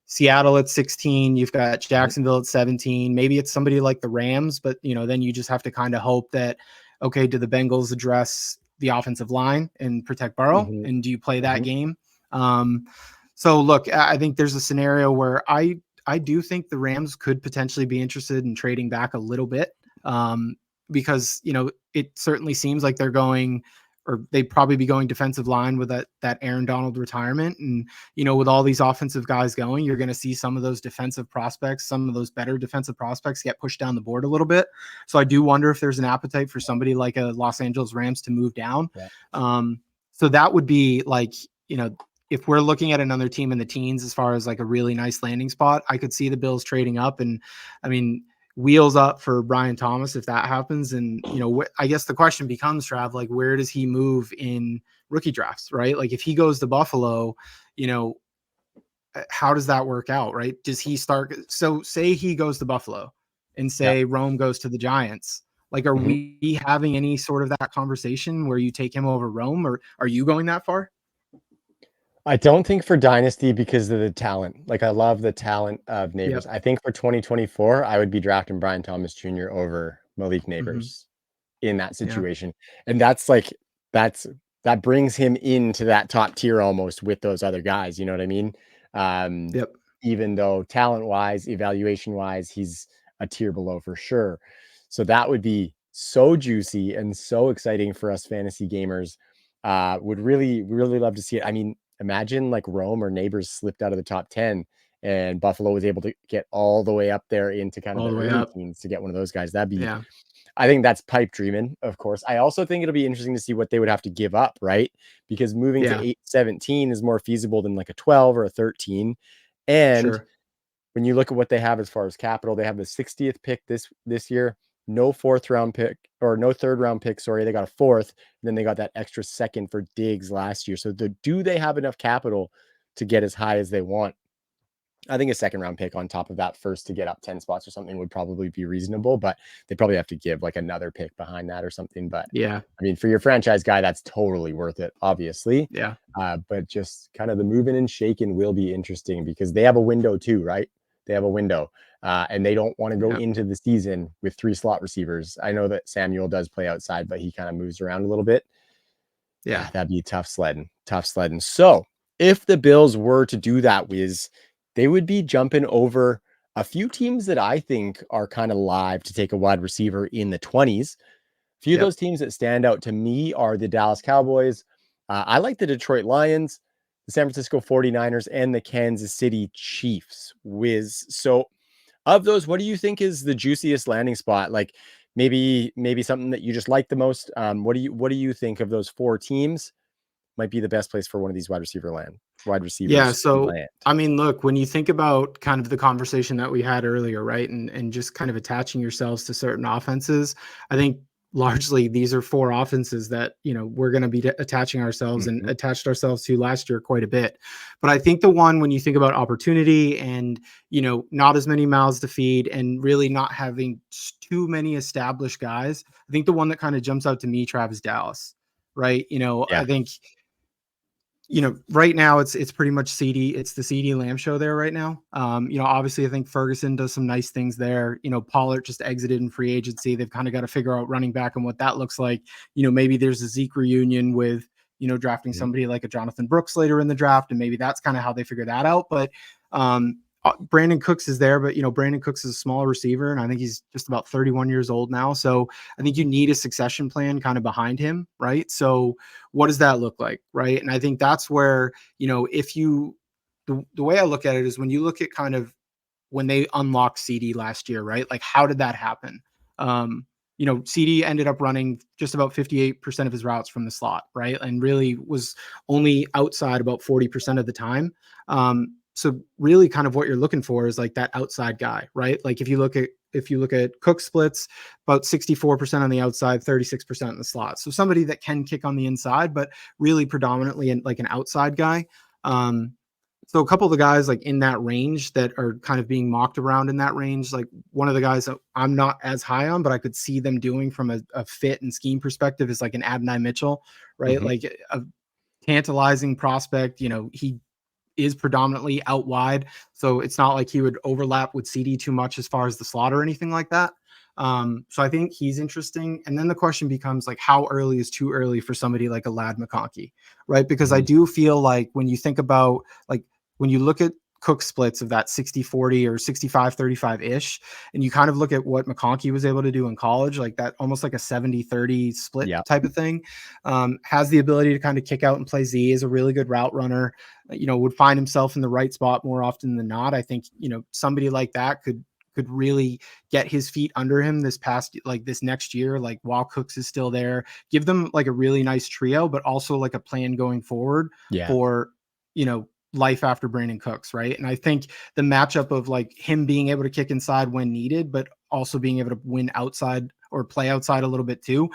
Speaker 2: Seattle at 16, you've got
Speaker 1: Mhm.
Speaker 2: Jacksonville at 17. Maybe it's somebody like the Rams, but then you just have to kind of hope that, okay, do the Bengals address the offensive line and protect Burrow?
Speaker 1: Mhm.
Speaker 2: And do you play that
Speaker 1: Mhm.
Speaker 2: game? Um, so look, I think there's a scenario where I do think the Rams could potentially be interested in trading back a little bit. Because it certainly seems like they're going, or they'd probably be going defensive line with that Aaron Donald retirement. And with all these offensive guys going, you're going to see some of those defensive prospects, some of those better defensive prospects get pushed down the board a little bit. So I do wonder if there's an appetite for somebody like a Los Angeles Rams to move down.
Speaker 1: Yeah.
Speaker 2: So that would be like, if we're looking at another team in the teens, as far as like a really nice landing spot, I could see the Bills trading up. And I mean, wheels up for Brian Thomas if that happens. And, I guess the question becomes, Trav, like, where does he move in rookie drafts, right? Like if he goes to Buffalo, how does that work out, right? Does he start? So say he goes to Buffalo and
Speaker 1: Yeah.
Speaker 2: say Rome goes to the Giants. Like, are
Speaker 1: Mhm.
Speaker 2: we having any sort of that conversation where you take him over Rome, or are you going that far?
Speaker 1: I don't think for Dynasty because of the talent. Like, I love the talent of Neighbors.
Speaker 2: Yep.
Speaker 1: I think for 2024, I would be drafting Brian Thomas Jr. over Malik
Speaker 2: Mm-hmm.
Speaker 1: Neighbors in that
Speaker 2: Yeah.
Speaker 1: situation. And that's like that's that brings him into that top tier almost with those other guys, you know what I mean? Um,
Speaker 2: Yep.
Speaker 1: Even though talent-wise, evaluation-wise, he's a tier below for sure. So that would be so juicy and so exciting for us fantasy gamers. Would really, really love to see it. I mean, imagine like Rome or Neighbors slipped out of the top 10 and Buffalo was able to get all the way up there into kind of
Speaker 2: All
Speaker 1: the
Speaker 2: the way
Speaker 1: early
Speaker 2: up.
Speaker 1: teens to get one of those guys. That'd be,
Speaker 2: Yeah.
Speaker 1: I think that's pipe dreaming, of course. I also think it'll be interesting to see what they would have to give up, right? Because moving to
Speaker 2: Yeah.
Speaker 1: 8-17 is more feasible than like a 12 or a 13. And
Speaker 2: Sure.
Speaker 1: when you look at what they have as far as capital, they have the 60th pick this year, no fourth round pick or no third round pick. Sorry, they got a fourth, and then they got that extra second for Diggs last year. So do they have enough capital to get as high as they want? I think a second round pick on top of that first to get up 10 spots or something would probably be reasonable, but they probably have to give like another pick behind that or something. But
Speaker 2: Yeah.
Speaker 1: I mean, for your franchise guy, that's totally worth it, obviously.
Speaker 2: Yeah.
Speaker 1: But just kind of the moving and shaking will be interesting because they have a window too, right? They have a window and they don't want to go
Speaker 2: Yeah.
Speaker 1: into the season with 3 slot receivers. I know that Samuel does play outside, but he kind of moves around a little bit.
Speaker 2: Yeah.
Speaker 1: Yeah, that'd be tough sledding. Tough sledding. So if the Bills were to do that, Wiz, they would be jumping over a few teams that I think are kind of live to take a wide receiver in the 20s. A few of
Speaker 2: Yep.
Speaker 1: those teams that stand out to me are the Dallas Cowboys. I like the Detroit Lions, the San Francisco 49ers, and the Kansas City Chiefs. Wiz. So of those, what do you think is the juiciest landing spot? Like maybe something that you just like the most. What do you think of those 4 teams might be the best place for one of these wide
Speaker 2: Yeah.
Speaker 1: receivers to
Speaker 2: So,
Speaker 1: land?
Speaker 2: I mean, look, when you think about kind of the conversation that we had earlier, right, and just kind of attaching yourselves to certain offenses, I think largely these are 4 offenses that we're going to be attaching ourselves and
Speaker 1: Mhm.
Speaker 2: attached ourselves to last year quite a bit. But I think the one when you think about opportunity and not as many mouths to feed and really not having too many established guys, I think the one that kind of jumps out to me, Travis, Dallas, right? I
Speaker 1: Yeah.
Speaker 2: think right now it's pretty much CD. It's the CD Lamb show there right now. Obviously I think Ferguson does some nice things there. Pollard just exited in free agency. They've kind of got to figure out running back and what that looks like. Maybe there's a Zeke reunion with, drafting
Speaker 1: Mhm.
Speaker 2: somebody like a Jonathan Brooks later in the draft, and maybe that's kind of how they figure that out. But Brandon Cooks is there, but Brandon Cooks is a small receiver, and I think he's just about 31 years old now. So I think you need a succession plan kind of behind him, right? So what does that look like, right? And I think that's where if you the way I look at it is when you look at kind of when they unlocked CD last year, right? Like how did that happen? CD ended up running just about 58% of his routes from the slot, right? And really was only outside about 40% of the time. So really kind of what you're looking for is like that outside guy, right? Like if you look at if you look at Cook splits, about 64% on the outside, 36% in the slot. So somebody that can kick on the inside, but really predominantly in, like an outside guy. Um, so a couple of the guys like in that range that are kind of being mocked around in that range, like one of the guys that I'm not as high on, but I could see them doing from a fit and scheme perspective is like an Adonai Mitchell, right?
Speaker 1: Mhm.
Speaker 2: Like a tantalizing prospect. He is predominantly out wide, so it's not like he would overlap with CD too much as far as the slot or anything like that. So I think he's interesting. And then the question becomes like, how early is too early for somebody like a Lad McConkey, right? Because I
Speaker 1: Mhm.
Speaker 2: do feel like when you think about like when you look at Cook splits of that 60-40 or 65-35 ish, and you kind of look at what McConkey was able to do in college, like that almost like a 70-30 split
Speaker 1: Yeah.
Speaker 2: type of thing, has the ability to kind of kick out and play Z, is a really good route runner, would find himself in the right spot more often than not. I think, somebody like that could really get his feet under him this next year, like while Cooks is still there, give them like a really nice trio, but also like a plan going forward
Speaker 1: Yeah.
Speaker 2: for, life after Brandon Cooks. Right. And I think the matchup of like him being able to kick inside when needed, but also being able to win outside or play outside a little bit too,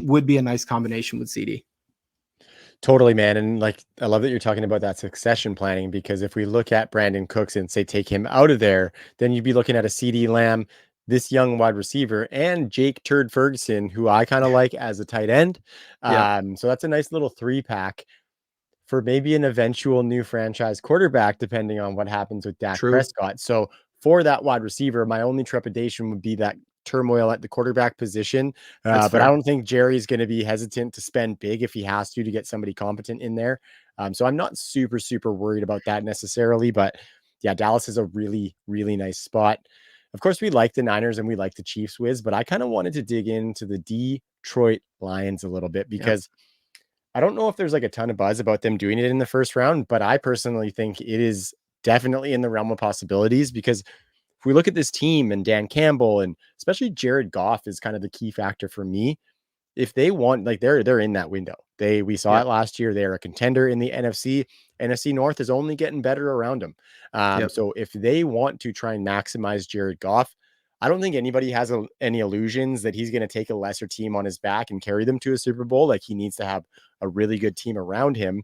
Speaker 2: would be a nice combination with CD.
Speaker 1: Totally, man. And like, I love that you're talking about that succession planning because if we look at Brandon Cooks and say take him out of there, then you'd be looking at a CD Lamb, this young wide receiver, and Jake Turd Ferguson, who I kind of like as a tight end.
Speaker 2: Yeah,
Speaker 1: So that's a nice little three pack for maybe an eventual new franchise quarterback, depending on what happens with Dak
Speaker 2: true.
Speaker 1: Prescott. So for that wide receiver, my only trepidation would be that turmoil at the quarterback position.
Speaker 2: That's
Speaker 1: But I
Speaker 2: fair.
Speaker 1: don't think Jerry's going to be hesitant to spend big if he has to get somebody competent in there. So I'm not super, super worried about that necessarily. But yeah, Dallas is a really, really nice spot. Of course, we like the Niners and we like the Chiefs, Wiz, but I kind of wanted to dig into the Detroit Lions a little bit
Speaker 2: Yeah.
Speaker 1: because I don't know if there's like a ton of buzz about them doing it in the first round, but I personally think it is definitely in the realm of possibilities because if we look at this team and Dan Campbell and especially Jared Goff is kind of the key factor for me. If they want, like they're in that window. We saw
Speaker 2: Yep.
Speaker 1: it last year. They're a contender in the NFC. NFC North is only getting better around them.
Speaker 2: Yep.
Speaker 1: So if they want to try and maximize Jared Goff, I don't think anybody has any illusions that he's going to take a lesser team on his back and carry them to a Super Bowl. Like he needs to have a really good team around him.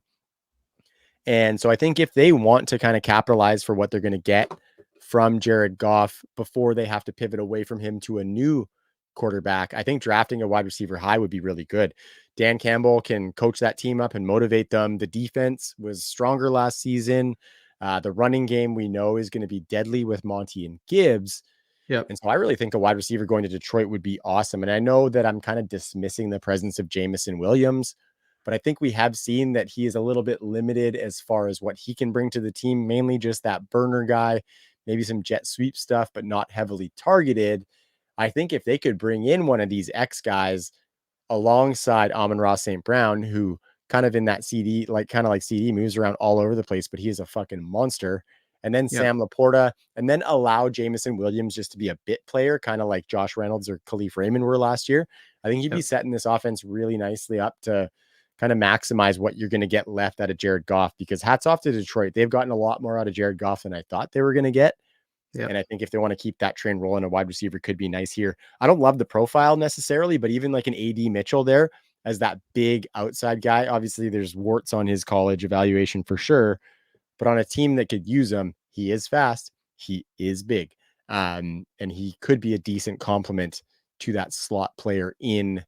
Speaker 1: And so I think if they want to kind of capitalize for what they're going to get from Jared Goff before they have to pivot away from him to a new quarterback, I think drafting a wide receiver high would be really good. Dan Campbell can coach that team up and motivate them. The defense was stronger last season. The running game we know is going to be deadly with Monty and Gibbs.
Speaker 2: Yep.
Speaker 1: And so I really think a wide receiver going to Detroit would be awesome. And I know that I'm kind of dismissing the presence of Jamison Williams, but I think we have seen that he is a little bit limited as far as what he can bring to the team, mainly just that burner guy, maybe some jet sweep stuff, but not heavily targeted. I think if they could bring in one of these X guys alongside Amon-Ra St. Brown, who kind of in that CD, like kind of like CD moves around all over the place, but he is a fucking monster. And then
Speaker 2: Yep.
Speaker 1: Sam Laporta, and then allow Jamison Williams just to be a bit player, kind of like Josh Reynolds or Khalif Raymond were last year. I think he'd be
Speaker 2: Yep.
Speaker 1: setting this offense really nicely up to kind of maximize what you're going to get left out of Jared Goff because hats off to Detroit. They've gotten a lot more out of Jared Goff than I thought they were going to get.
Speaker 2: Yep.
Speaker 1: And I think if they want to keep that train rolling, a wide receiver could be nice here. I don't love the profile necessarily, but even like an AD Mitchell there as that big outside guy, obviously there's warts on his college evaluation for sure, but on a team that could use him, he is fast, he is big, and he could be a decent complement to that slot player in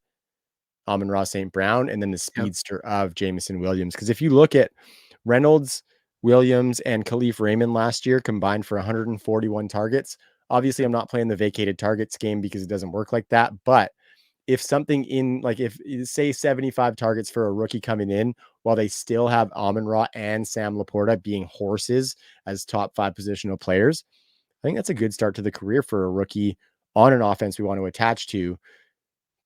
Speaker 1: Amon-Ra St. Brown and then the
Speaker 2: Yep.
Speaker 1: speedster of Jamison Williams. Because if you look at Reynolds, Williams, and Khalif Raymond last year combined for 141 targets. Obviously, I'm not playing the vacated targets game because it doesn't work like that. But if something in like if say 75 targets for a rookie coming in while they still have Amon-Ra and Sam Laporta being horses as top 5 positional players, I think that's a good start to the career for a rookie on an offense we want to attach to.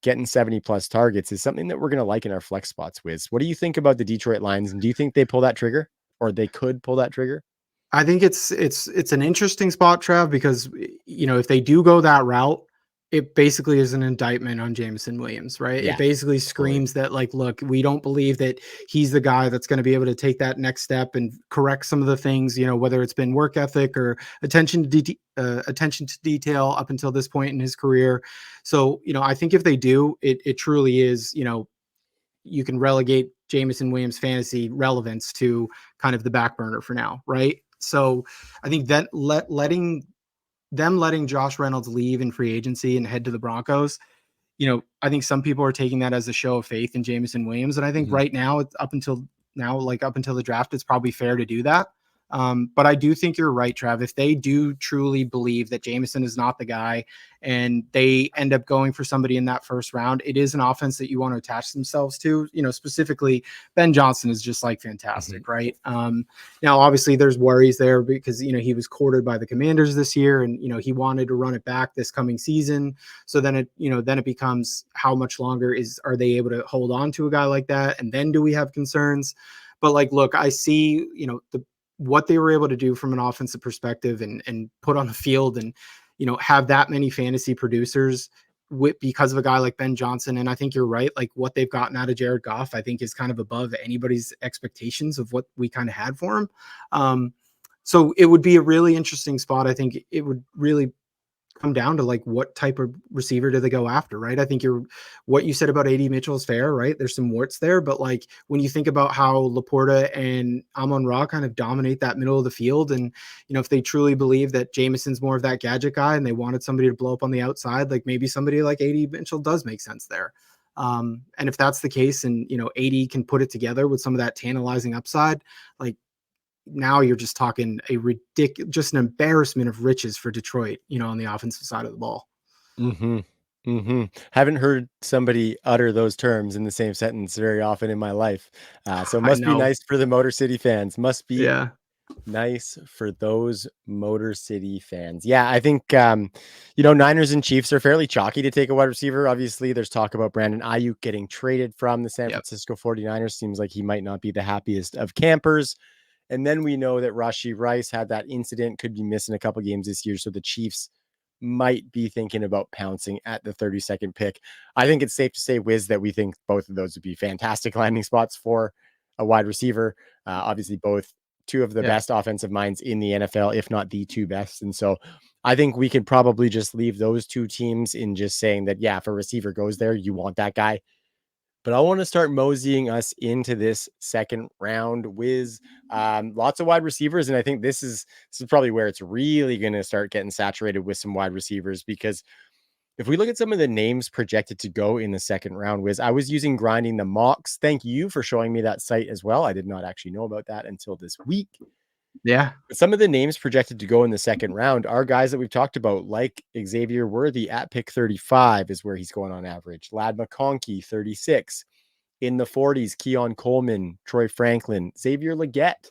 Speaker 1: Getting 70 plus targets is something that we're going to like in our flex spots, Wiz. What do you think about the Detroit Lions? And do you think they pull that trigger or they could pull that trigger?
Speaker 2: I think it's an interesting spot, Trav, because if they do go that route, it basically is an indictment on Jameson Williams, right? It
Speaker 1: Yeah,
Speaker 2: basically
Speaker 1: totally.
Speaker 2: screams that, like, look, we don't believe that he's the guy that's going to be able to take that next step and correct some of the things, whether it's been work ethic or attention to detail up until this point in his career. So, I think if they do, it truly is, you can relegate Jameson Williams fantasy relevance to kind of the back burner for now, right? So I think that letting Josh Reynolds leave in free agency and head to the Broncos, I think some people are taking that as a show of faith in Jameson Williams. And I think
Speaker 1: Mhm.
Speaker 2: right now, up until now, like up until the draft, it's probably fair to do that. But I do think you're right, Trav. If they do truly believe that Jameson is not the guy and they end up going for somebody in that first round, it is an offense that you want to attach themselves to. Specifically, Ben Johnson is just like
Speaker 1: Mhm.
Speaker 2: fantastic, right? Now, obviously, there's worries there because, he was courted by the Commanders this year and, he wanted to run it back this coming season. So then it becomes how much longer are they able to hold on to a guy like that? And then do we have concerns? But like, look, I see, what they were able to do from an offensive perspective and put on the field and, have that many fantasy producers because of a guy like Ben Johnson. And I think you're right. Like what they've gotten out of Jared Goff, I think is kind of above anybody's expectations of what we kind of had for him. So it would be a really interesting spot. I think it would really come down to like what type of receiver do they go after, right? I think what you said about AD Mitchell is fair, right? There's some warts there, but like when you think about how Laporta and Amon-Ra kind of dominate that middle of the field, and if they truly believe that Jameson's more of that gadget guy and they wanted somebody to blow up on the outside, like maybe somebody like AD Mitchell does make sense there. And if that's the case, and AD can put it together with some of that tantalizing upside, like now you're just talking just an embarrassment of riches for Detroit, on the offensive side of the ball.
Speaker 1: Mhm. Mhm. Haven't heard somebody utter those terms in the same sentence very often in my life. So
Speaker 2: I
Speaker 1: must be
Speaker 2: know.
Speaker 1: nice for the Motor City fans. Must be
Speaker 2: Yeah.
Speaker 1: nice for those Motor City fans. Yeah, I think, Niners and Chiefs are fairly chalky to take a wide receiver. Obviously, there's talk about Brandon Ayuk getting traded from the San
Speaker 2: Yep.
Speaker 1: Francisco 49ers. Seems like he might not be the happiest of campers. And then we know that Rashee Rice had that incident, could be missing a couple games this year. So the Chiefs might be thinking about pouncing at the 32nd pick. I think it's safe to say, Wiz, that we think both of those would be fantastic landing spots for a wide receiver. Obviously, both two of the
Speaker 2: Yeah.
Speaker 1: best offensive minds in the NFL, if not the two best. And so I think we could probably just leave those two teams in just saying that, yeah, if a receiver goes there, you want that guy. But I want to start moseying us into this second round. Wiz, lots of wide receivers, and I think this is probably where it's really going to start getting saturated with some wide receivers, because if we look at some of the names projected to go in the second round, Wiz, I was using Grinding the Mocks. Thank you for showing me that site as well. I did not actually know about that until this week.
Speaker 2: Yeah.
Speaker 1: But some of the names projected to go in the second round are guys that we've talked about, like Xavier Worthy at pick 35 is where he's going on average. Lad McConkey, 36. In the 40s, Keon Coleman, Troy Franklin, Xavier Legette.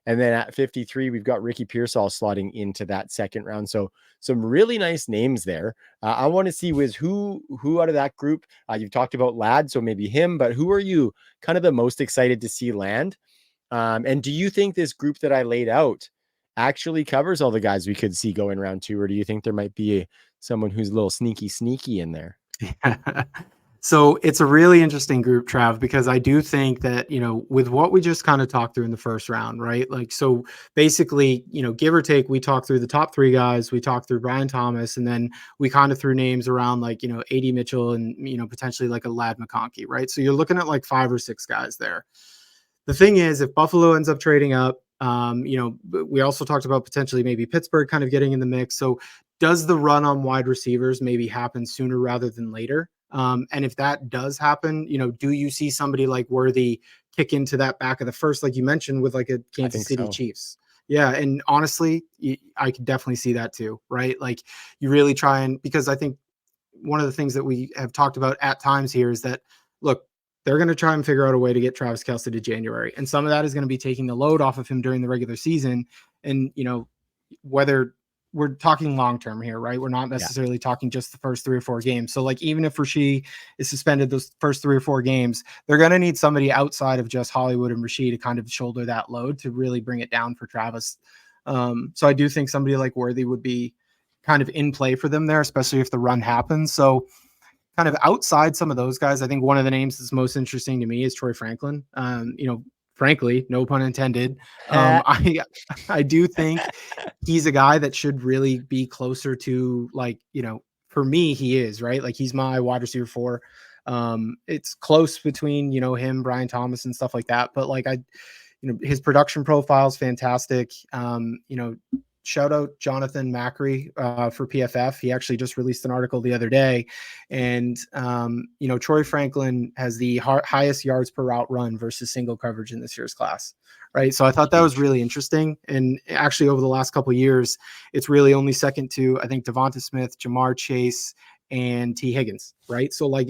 Speaker 1: And then at 53, we've got Ricky Pearsall slotting into that second round. So some really nice names there. I want to see, Wiz, who out of that group, you've talked about Lad, so maybe him, but who are you kind of the most excited to see land? And do you think this group that I laid out actually covers all the guys we could see going round two, or do you think there might be someone who's a little sneaky in there?
Speaker 2: So it's a really interesting group, Trav, because I do think that, with what we just kind of talked through in the first round, right? Like, so basically, give or take, we talked through the top three guys, we talked through Brian Thomas, and then we kind of threw names around like, AD Mitchell and, potentially like a Lad McConkey, right? So you're looking at like 5 or 6 guys there. The thing is, if Buffalo ends up trading up, we also talked about potentially maybe Pittsburgh kind of getting in the mix. So does the run on wide receivers maybe happen sooner rather than later? And if that does happen, do you see somebody like Worthy kick into that back of the first, like you mentioned, with like a
Speaker 1: I
Speaker 2: Kansas
Speaker 1: think
Speaker 2: City
Speaker 1: so.
Speaker 2: Chiefs? Yeah, and honestly, I could definitely see that too, right? Like you really try and because I think one of the things that we have talked about at times here is that look, they're going to try and figure out a way to get Travis Kelce to January, and some of that is going to be taking the load off of him during the regular season. And whether we're talking long term here, right? We're not
Speaker 1: Yeah,
Speaker 2: necessarily talking just the first 3 or 4 games. So, like, even if Rasheed is suspended those first 3 or 4 games, they're going to need somebody outside of just Hollywood and Rasheed to kind of shoulder that load to really bring it down for Travis. So, I do think somebody like Worthy would be kind of in play for them there, especially if the run happens. So kind of outside some of those guys, I think one of the names that's most interesting to me is Troy Franklin. Frankly, no pun intended. I do think he's a guy that should really be closer to, like, for me, he is, right. Like, he's my wide receiver 4. It's close between, him, Brian Thomas and stuff like that. But like, his production profile is fantastic. Shout out Jonathan Macri for PFF. He actually just released an article the other day, and Troy Franklin has the highest yards per route run versus single coverage in this year's class, right? So I thought that was really interesting. And actually, over the last couple of years, it's really only second to, I think, Devonta Smith, Jamar Chase, and T. Higgins, right? So like,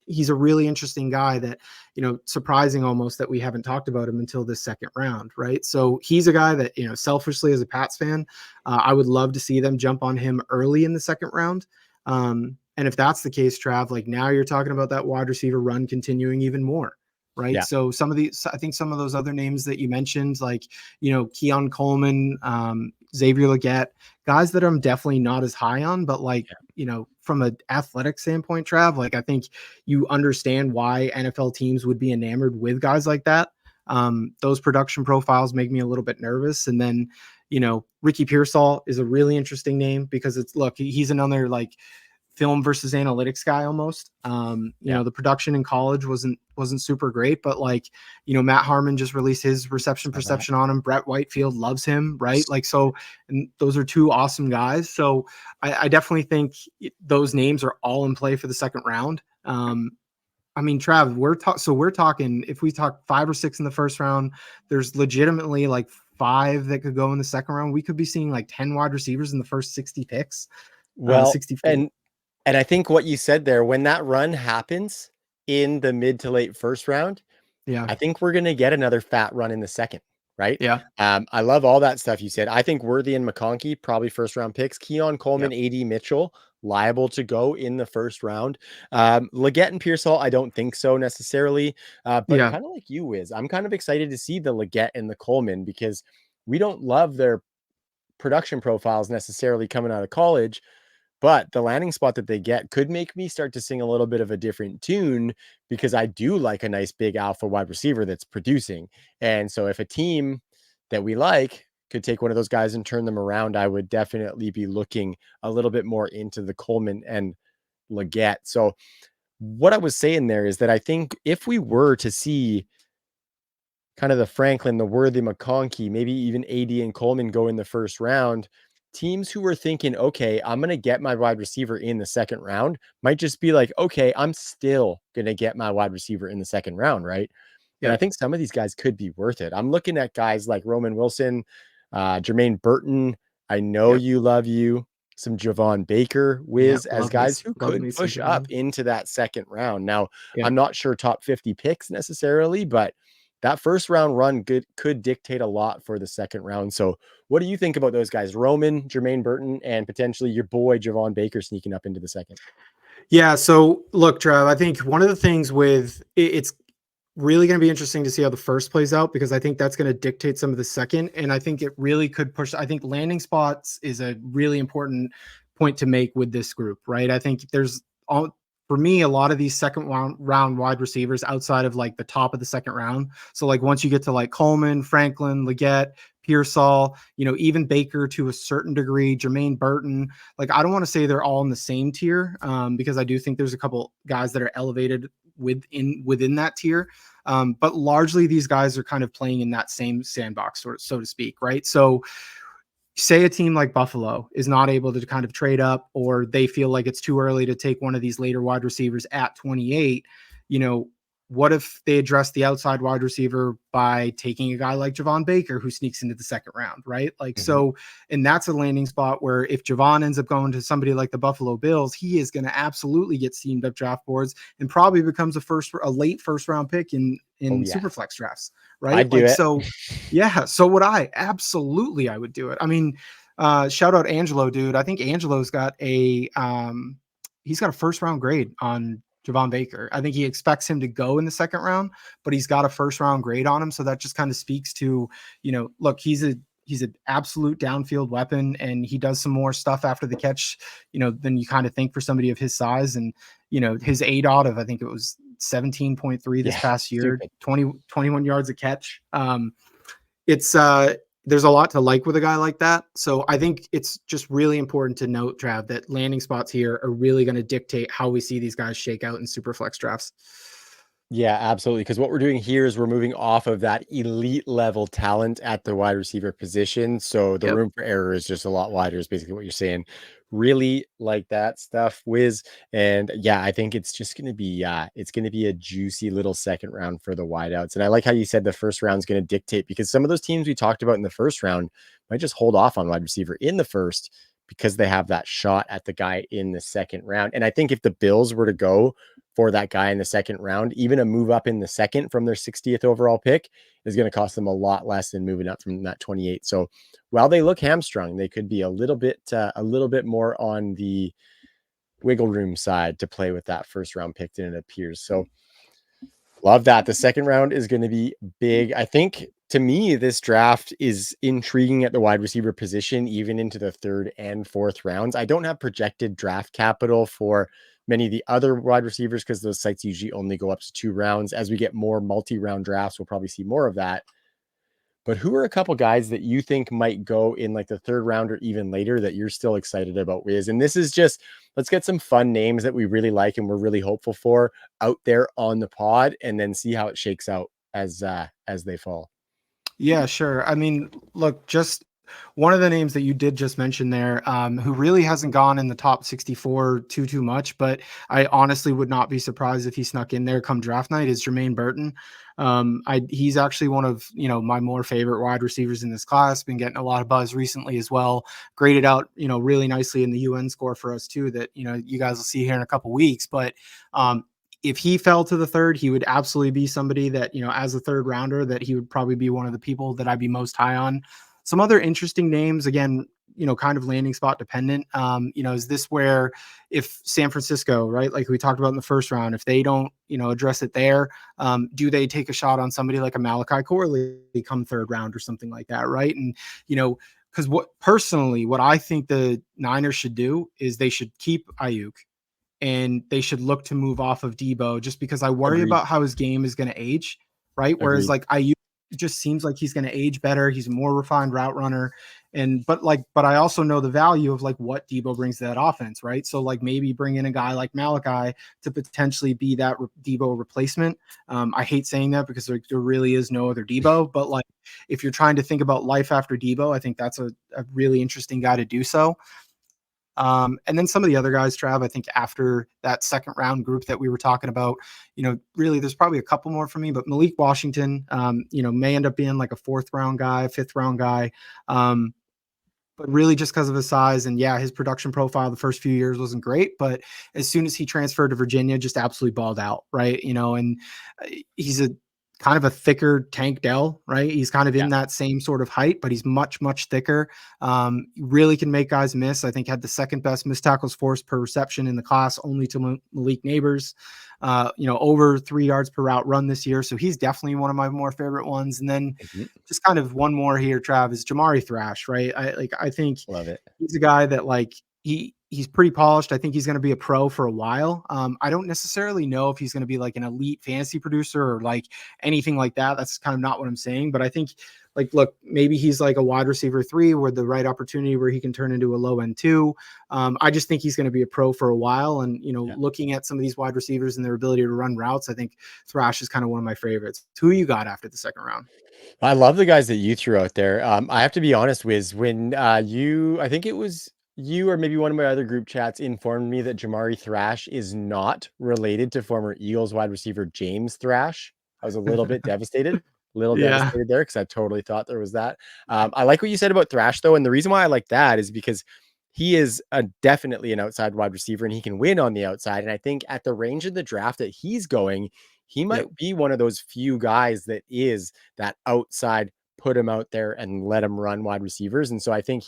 Speaker 2: he's a really interesting guy that, surprising almost that we haven't talked about him until this second round, right? So he's a guy that, selfishly as a Pats fan, I would love to see them jump on him early in the second round. And if that's the case, Trav, like, now you're talking about that wide receiver run continuing even more, right?
Speaker 1: Yeah.
Speaker 2: So I think some of those other names that you mentioned, like, Keon Coleman, Xavier Legette, guys that I'm definitely not as high on, but like, from an athletic standpoint, Trav, like, I think you understand why NFL teams would be enamored with guys like that. Those production profiles make me a little bit nervous. And then, Ricky Pearsall is a really interesting name because he's another like film versus analytics guy almost. The production in college wasn't super great, but like, Matt Harmon just released his reception perception on him. Brett Whitefield loves him, right? Like, so, and those are two awesome guys. So I definitely think those names are all in play for the second round. I mean, Trav, we're talking, if we talk 5 or 6 in the first round, there's legitimately like 5 that could go in the second round. We could be seeing like 10 wide receivers in the first 60 picks.
Speaker 1: Well,
Speaker 2: 64.
Speaker 1: And I think what you said there, when that run happens in the mid to late first round,
Speaker 2: Yeah.
Speaker 1: I think we're going to get another fat run in the second, right?
Speaker 2: Yeah.
Speaker 1: I love all that stuff you said. I think Worthy and McConkey, probably first round picks. Keon Coleman, AD Mitchell, liable to go in the first round. Legette and Pearsall, I don't think so necessarily. But kind of like you, Wiz, I'm kind of excited to see the Legette and the Coleman because we don't love their production profiles necessarily coming out of college. But the landing spot that they get could make me start to sing a little bit of a different tune because I do like a nice big alpha wide receiver that's producing. And so if a team that we like could take one of those guys and turn them around, I would definitely be looking a little bit more into the Coleman and Legette. So what I was saying there is that I think if we were to see kind of the Franklin, the Worthy, McConkey, maybe even AD and Coleman go in the first round, teams who are thinking, okay, I'm going to get my wide receiver in the second round might just be like, okay, I'm still going to get my wide receiver in the second round, right? And I think some of these guys could be worth it. I'm looking at guys like Roman Wilson, Jermaine Burton. I know you love some Javon Baker, Wiz, as guys who could push up into that second round. Now, I'm not sure top 50 picks necessarily, but that first round run could dictate a lot for the second round. So what do you think about those guys? Roman, Jermaine Burton, and potentially your boy Javon Baker sneaking up into the second?
Speaker 2: Yeah. So look, Trav, I think one of the things with it's really going to be interesting to see how the first plays out because I think that's going to dictate some of the second. And I think it really could push. I think landing spots is a really important point to make with this group, right? I think there's for me, a lot of these second round wide receivers outside of like the top of the second round. So like once you get to like Coleman, Franklin, Legette, Pearsall, even Baker to a certain degree, Jermaine Burton, like I don't want to say they're all in the same tier because I do think there's a couple guys that are elevated within that tier. But largely these guys are kind of playing in that same sandbox, so to speak, right? So say a team like Buffalo is not able to kind of trade up or they feel like it's too early to take one of these later wide receivers at 28, what if they address the outside wide receiver by taking a guy like Javon Baker who sneaks into the second round, right? Like, so, and that's a landing spot where if Javon ends up going to somebody like the Buffalo Bills, he is going to absolutely get steamed up draft boards and probably becomes a late first round pick in Superflex drafts, right?
Speaker 1: I'd do it.
Speaker 2: So yeah, so would I. Absolutely, I would do it. I mean, shout out Angelo, dude. I think Angelo's got he's got a first round grade on Javon Baker. I think he expects him to go in the second round, but he's got a first round grade on him. So that just kind of speaks to, look, he's he's an absolute downfield weapon, and he does some more stuff after the catch, than you kind of think for somebody of his size. And his ADOT of, I think it was 17.3 this
Speaker 1: Yeah,
Speaker 2: past year,
Speaker 1: stupid.
Speaker 2: 21 yards a catch. It's There's a lot to like with a guy like that. So I think it's just really important to note, Trav, that landing spots here are really going to dictate how we see these guys shake out in super flex drafts.
Speaker 1: Yeah, absolutely. Because what we're doing here is we're moving off of that elite level talent at the wide receiver position. So the
Speaker 2: Yep.
Speaker 1: room for error is just a lot wider, is basically what you're saying. Really like that stuff, Wiz. And yeah, I think it's just gonna be it's gonna be a juicy little second round for the wideouts. And I like how you said the first round's gonna dictate, because some of those teams we talked about in the first round might just hold off on wide receiver in the first because they have that shot at the guy in the second round. And I think if the Bills were to go for that guy in the second round, even a move up in the second from their 60th overall pick is going to cost them a lot less than moving up from that 28. So while they look hamstrung, they could be a little bit more on the wiggle room side to play with that first round pick than it appears. So love that. The second round is going to be big. I think, to me, this draft is intriguing at the wide receiver position, even into the third and fourth rounds. I don't have projected draft capital for many of the other wide receivers because those sites usually only go up to 2 rounds. As we get more multi-round drafts, we'll probably see more of that. But who are a couple guys that you think might go in like the third round or even later that you're still excited about, Wiz? And this is just, let's get some fun names that we really like and we're really hopeful for out there on the pod, and then see how it shakes out as they fall.
Speaker 2: Yeah, sure. I mean, look, just one of the names that you did just mention there, who really hasn't gone in the top 64 too much, but I honestly would not be surprised if he snuck in there come draft night, is Jermaine Burton. He's actually one of my more favorite wide receivers in this class. Been getting a lot of buzz recently as well. Graded out really nicely in the UN score for us too. That you guys will see here in a couple weeks, but. If he fell to the third, he would absolutely be somebody that, as a third rounder, that he would probably be one of the people that I'd be most high on. Some other interesting names, again, kind of landing spot dependent. Is this where if San Francisco, right, like we talked about in the first round, if they don't, address it there, do they take a shot on somebody like a Malachi Corley come third round or something like that, right? And, because what I think the Niners should do is they should keep Ayuk and they should look to move off of Debo, just because I worry
Speaker 1: Agreed.
Speaker 2: about how his game is going to age, right? Whereas
Speaker 1: Agreed.
Speaker 2: like it just seems like he's going to age better. He's a more refined route runner. But I also know the value of like what Debo brings to that offense, right? So like maybe bring in a guy like Malachi to potentially be that Debo replacement. I hate saying that because there really is no other Debo, but like if you're trying to think about life after Debo, I think that's a really interesting guy to do so. And then some of the other guys, Trav, I think after that second round group that we were talking about, really there's probably a couple more for me, but Malik Washington, may end up being like a fourth round guy, fifth round guy. But really just because of his size, and yeah, his production profile the first few years wasn't great, but as soon as he transferred to Virginia, just absolutely balled out, right? And he's a kind of a thicker Tank Dell, right? He's kind of
Speaker 1: Yeah.
Speaker 2: in that same sort of height, but he's much thicker. Really can make guys miss. I think had the second best missed tackles forced per reception in the class, only to Malik Neighbors. Over 3 yards per route run this year. So he's definitely one of my more favorite ones. And then
Speaker 1: Mhm.
Speaker 2: just kind of one more here, Trav, is Jamari Thrash, right? I think
Speaker 1: Love it.
Speaker 2: he's a guy that like he's pretty polished. I think he's going to be a pro for a while. I don't necessarily know if he's going to be like an elite fantasy producer or like anything like that. That's kind of not what I'm saying. But I think like, look, maybe he's like a wide receiver 3 with the right opportunity where he can turn into a low end 2. I just think he's going to be a pro for a while. And,
Speaker 1: Yeah.
Speaker 2: looking at some of these wide receivers and their ability to run routes, I think Thrash is kind of one of my favorites. Who you got after the second round?
Speaker 1: I love the guys that you threw out there. I have to be honest, Wiz, when I think it was you or maybe one of my other group chats informed me that Jamari Thrash is not related to former Eagles wide receiver James Thrash. I was a little
Speaker 2: Yeah.
Speaker 1: devastated there because I totally thought there was that. I like what you said about Thrash though, and the reason why I like that is because he is definitely an outside wide receiver and he can win on the outside. And I think at the range of the draft that he's going, he
Speaker 2: Yep.
Speaker 1: might be one of those few guys that is that outside, put him out there and let him run wide receivers. And so I think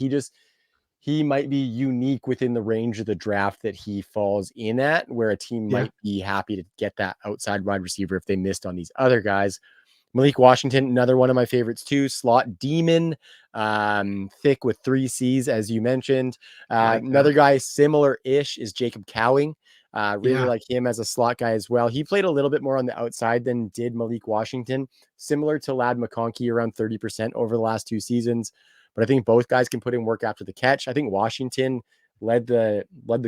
Speaker 1: he might be unique within the range of the draft that he falls in at, where a team
Speaker 2: Yeah.
Speaker 1: might be happy to get that outside wide receiver if they missed on these other guys. Malik Washington, another one of my favorites too. Slot demon, thick with 3 C's, as you mentioned.
Speaker 2: Like
Speaker 1: Another
Speaker 2: that.
Speaker 1: guy similar-ish is Jacob Cowing. Really
Speaker 2: Yeah.
Speaker 1: like him as a slot guy as well. He played a little bit more on the outside than did Malik Washington, similar to Lad McConkey, around 30% over the last 2 seasons. But I think both guys can put in work after the catch. I think Washington led the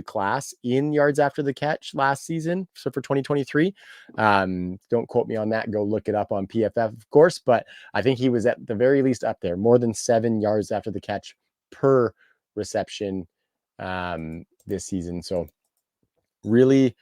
Speaker 1: class in yards after the catch last season. So for 2023, don't quote me on that. Go look it up on PFF, of course. But I think he was at the very least up there, more than 7 yards after the catch per reception this season. So really,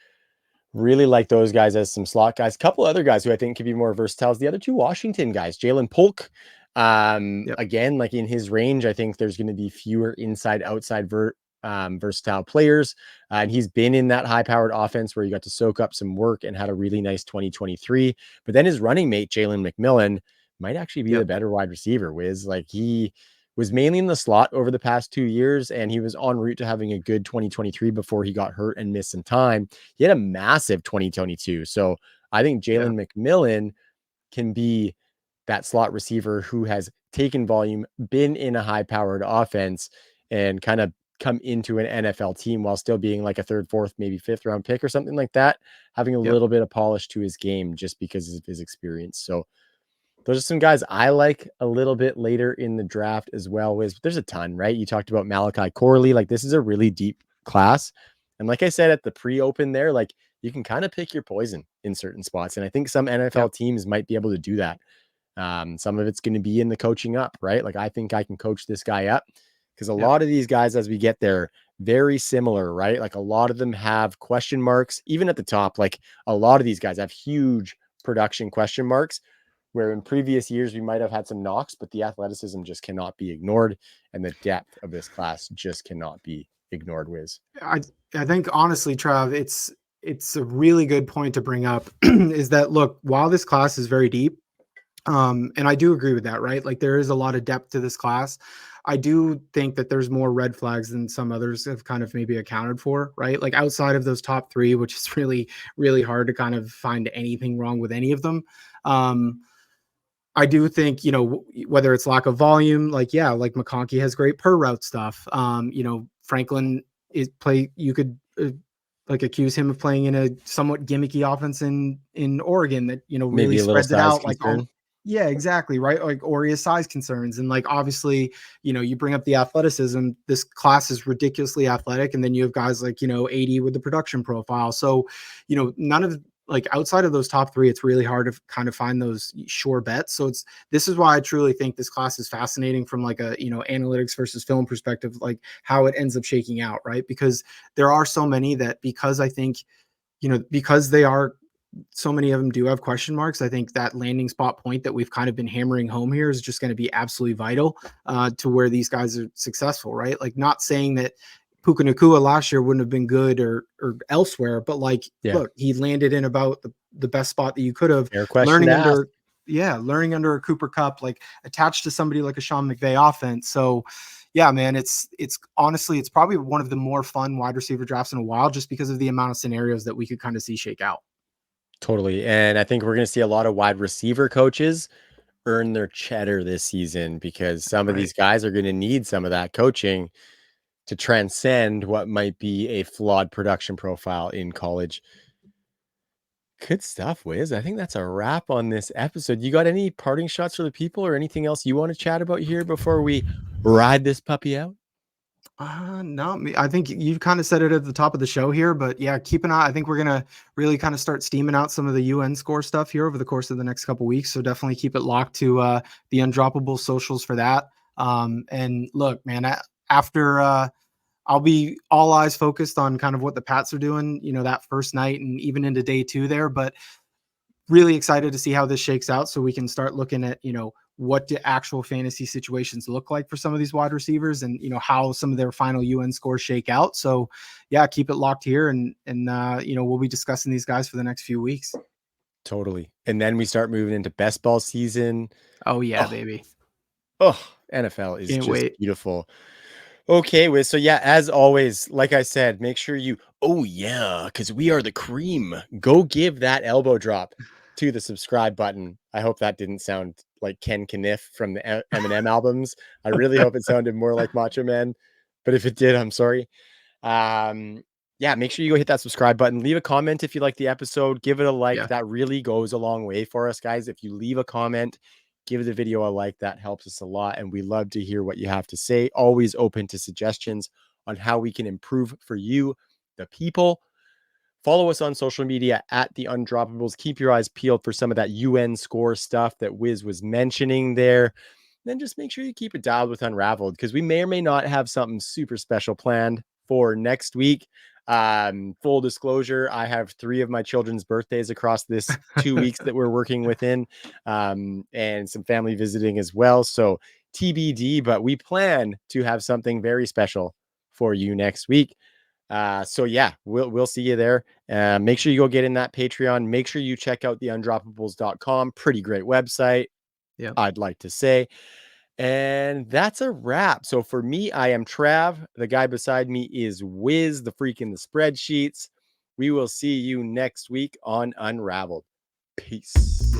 Speaker 1: really like those guys as some slot guys. A couple other guys who I think could be more versatile is the other two Washington guys, Jalen Polk.
Speaker 2: Yep.
Speaker 1: Again, like in his range, I think there's going to be fewer inside outside versatile players. And he's been in that high powered offense where he got to soak up some work and had a really nice 2023. But then his running mate, Jalen McMillan, might actually be the
Speaker 2: Yep.
Speaker 1: better wide receiver, Wiz. Like he was mainly in the slot over the past 2 years, and he was en route to having a good 2023 before he got hurt and missed some time. He had a massive 2022. So I think
Speaker 2: Yeah.
Speaker 1: Jalen McMillan can be that slot receiver who has taken volume, been in a high powered offense, and kind of come into an NFL team while still being like a third, fourth, maybe fifth round pick or something like that, having a
Speaker 2: Yep.
Speaker 1: little bit of polish to his game just because of his experience. So those are some guys I like a little bit later in the draft as well. There's a ton, right? You talked about Malachi Corley. Like this is a really deep class. And like I said at the pre-open there, like you can kind of pick your poison in certain spots. And I think some NFL
Speaker 2: Yep.
Speaker 1: teams might be able to do that. Some of it's going to be in the coaching up, right? Like I think I can coach this guy up because a
Speaker 2: Yep.
Speaker 1: lot of these guys, as we get there, very similar, right? Like a lot of them have question marks, even at the top. Like a lot of these guys have huge production question marks where in previous years we might have had some knocks, but the athleticism just cannot be ignored, and the depth of this class just cannot be ignored. Wiz,
Speaker 2: I I think honestly, Trav, it's a really good point to bring up is that look, while this class is very deep, and I do agree with that, right? Like there is a lot of depth to this class. I do think that there's more red flags than some others have kind of maybe accounted for, right? Like outside of those top three, which is really, really hard to kind of find anything wrong with any of them. Um, I do think, whether it's lack of volume, like, yeah, like McConkey has great per route stuff. Franklin you could like accuse him of playing in a somewhat gimmicky offense in Oregon that, really
Speaker 1: maybe a little
Speaker 2: spreads it
Speaker 1: size
Speaker 2: out like,
Speaker 1: concern.
Speaker 2: yeah, exactly. Right. Like, or his size concerns. And like, obviously, you bring up the athleticism, this class is ridiculously athletic. And then you have guys like, 80 with the production profile. So, none of, like outside of those top three, it's really hard to kind of find those sure bets. So this is why I truly think this class is fascinating from like a, analytics versus film perspective, like how it ends up shaking out, right? Because there are so many that because I think, because they are so many of them do have question marks. I think that landing spot point that we've kind of been hammering home here is just going to be absolutely vital to where these guys are successful, right? Like not saying that Puka Nakua last year wouldn't have been good or elsewhere, but like,
Speaker 1: Yeah,
Speaker 2: look, he landed in about the best spot that you could have
Speaker 1: fair question
Speaker 2: learning
Speaker 1: to ask.
Speaker 2: under, yeah, learning under a Cooper Cup, like attached to somebody like a Sean McVay offense. So yeah, man, it's honestly, it's probably one of the more fun wide receiver drafts in a while, just because of the amount of scenarios that we could kind of see shake out.
Speaker 1: Totally. And I think we're going to see a lot of wide receiver coaches earn their cheddar this season because some of
Speaker 2: Right.
Speaker 1: these guys are going to need some of that coaching to transcend what might be a flawed production profile in college. Good stuff, Wiz. I think that's a wrap on this episode. You got any parting shots for the people or anything else you want to chat about here before we ride this puppy out?
Speaker 2: No, I think you kind of said it at the top of the show here, but yeah, keep an eye. I think we're gonna really kind of start steaming out some of the UN score stuff here over the course of the next couple weeks. So definitely keep it locked to the undroppable socials for that. And look, man, after I'll be all eyes focused on kind of what the Pats are doing, that first night and even into day two there. But really excited to see how this shakes out so we can start looking at, what do actual fantasy situations look like for some of these wide receivers and, how some of their final UN scores shake out. So yeah, keep it locked here and we'll be discussing these guys for the next few weeks.
Speaker 1: Totally. And then we start moving into best ball season.
Speaker 2: Oh yeah,
Speaker 1: Oh,
Speaker 2: baby.
Speaker 1: oh, NFL is
Speaker 2: Can't
Speaker 1: just
Speaker 2: wait.
Speaker 1: beautiful. Okay, Wiz. So yeah, as always, like I said, make sure you, oh yeah, because we are the cream. Go give that elbow drop. to the subscribe button. I hope that didn't sound like Ken Kniff from the Eminem albums. I really hope it sounded more like Macho Man, but if it did, I'm sorry. Yeah, make sure you go hit that subscribe button. Leave a comment if you like the episode. Give it a like.
Speaker 2: Yeah.
Speaker 1: That really goes a long way for us, guys. If you leave a comment, give the video a like. That helps us a lot, and we love to hear what you have to say. Always open to suggestions on how we can improve for you, the people. Follow us on social media at the Undroppables. Keep your eyes peeled for some of that UN score stuff that Wiz was mentioning there. Then just make sure you keep it dialed with Unraveled, because we may or may not have something super special planned for next week. Full disclosure, I have 3 of my children's birthdays across this 2 weeks that we're working within, and some family visiting as well. So TBD, but we plan to have something very special for you next week. So yeah, we'll see you there. Make sure you go get in that Patreon. Make sure you check out the undroppables.com. Pretty great website,
Speaker 2: Yeah.
Speaker 1: I'd like to say. And that's a wrap. So for me, I am Trav. The guy beside me is Wiz, the freak in the spreadsheets. We will see you next week on Unraveled. Peace.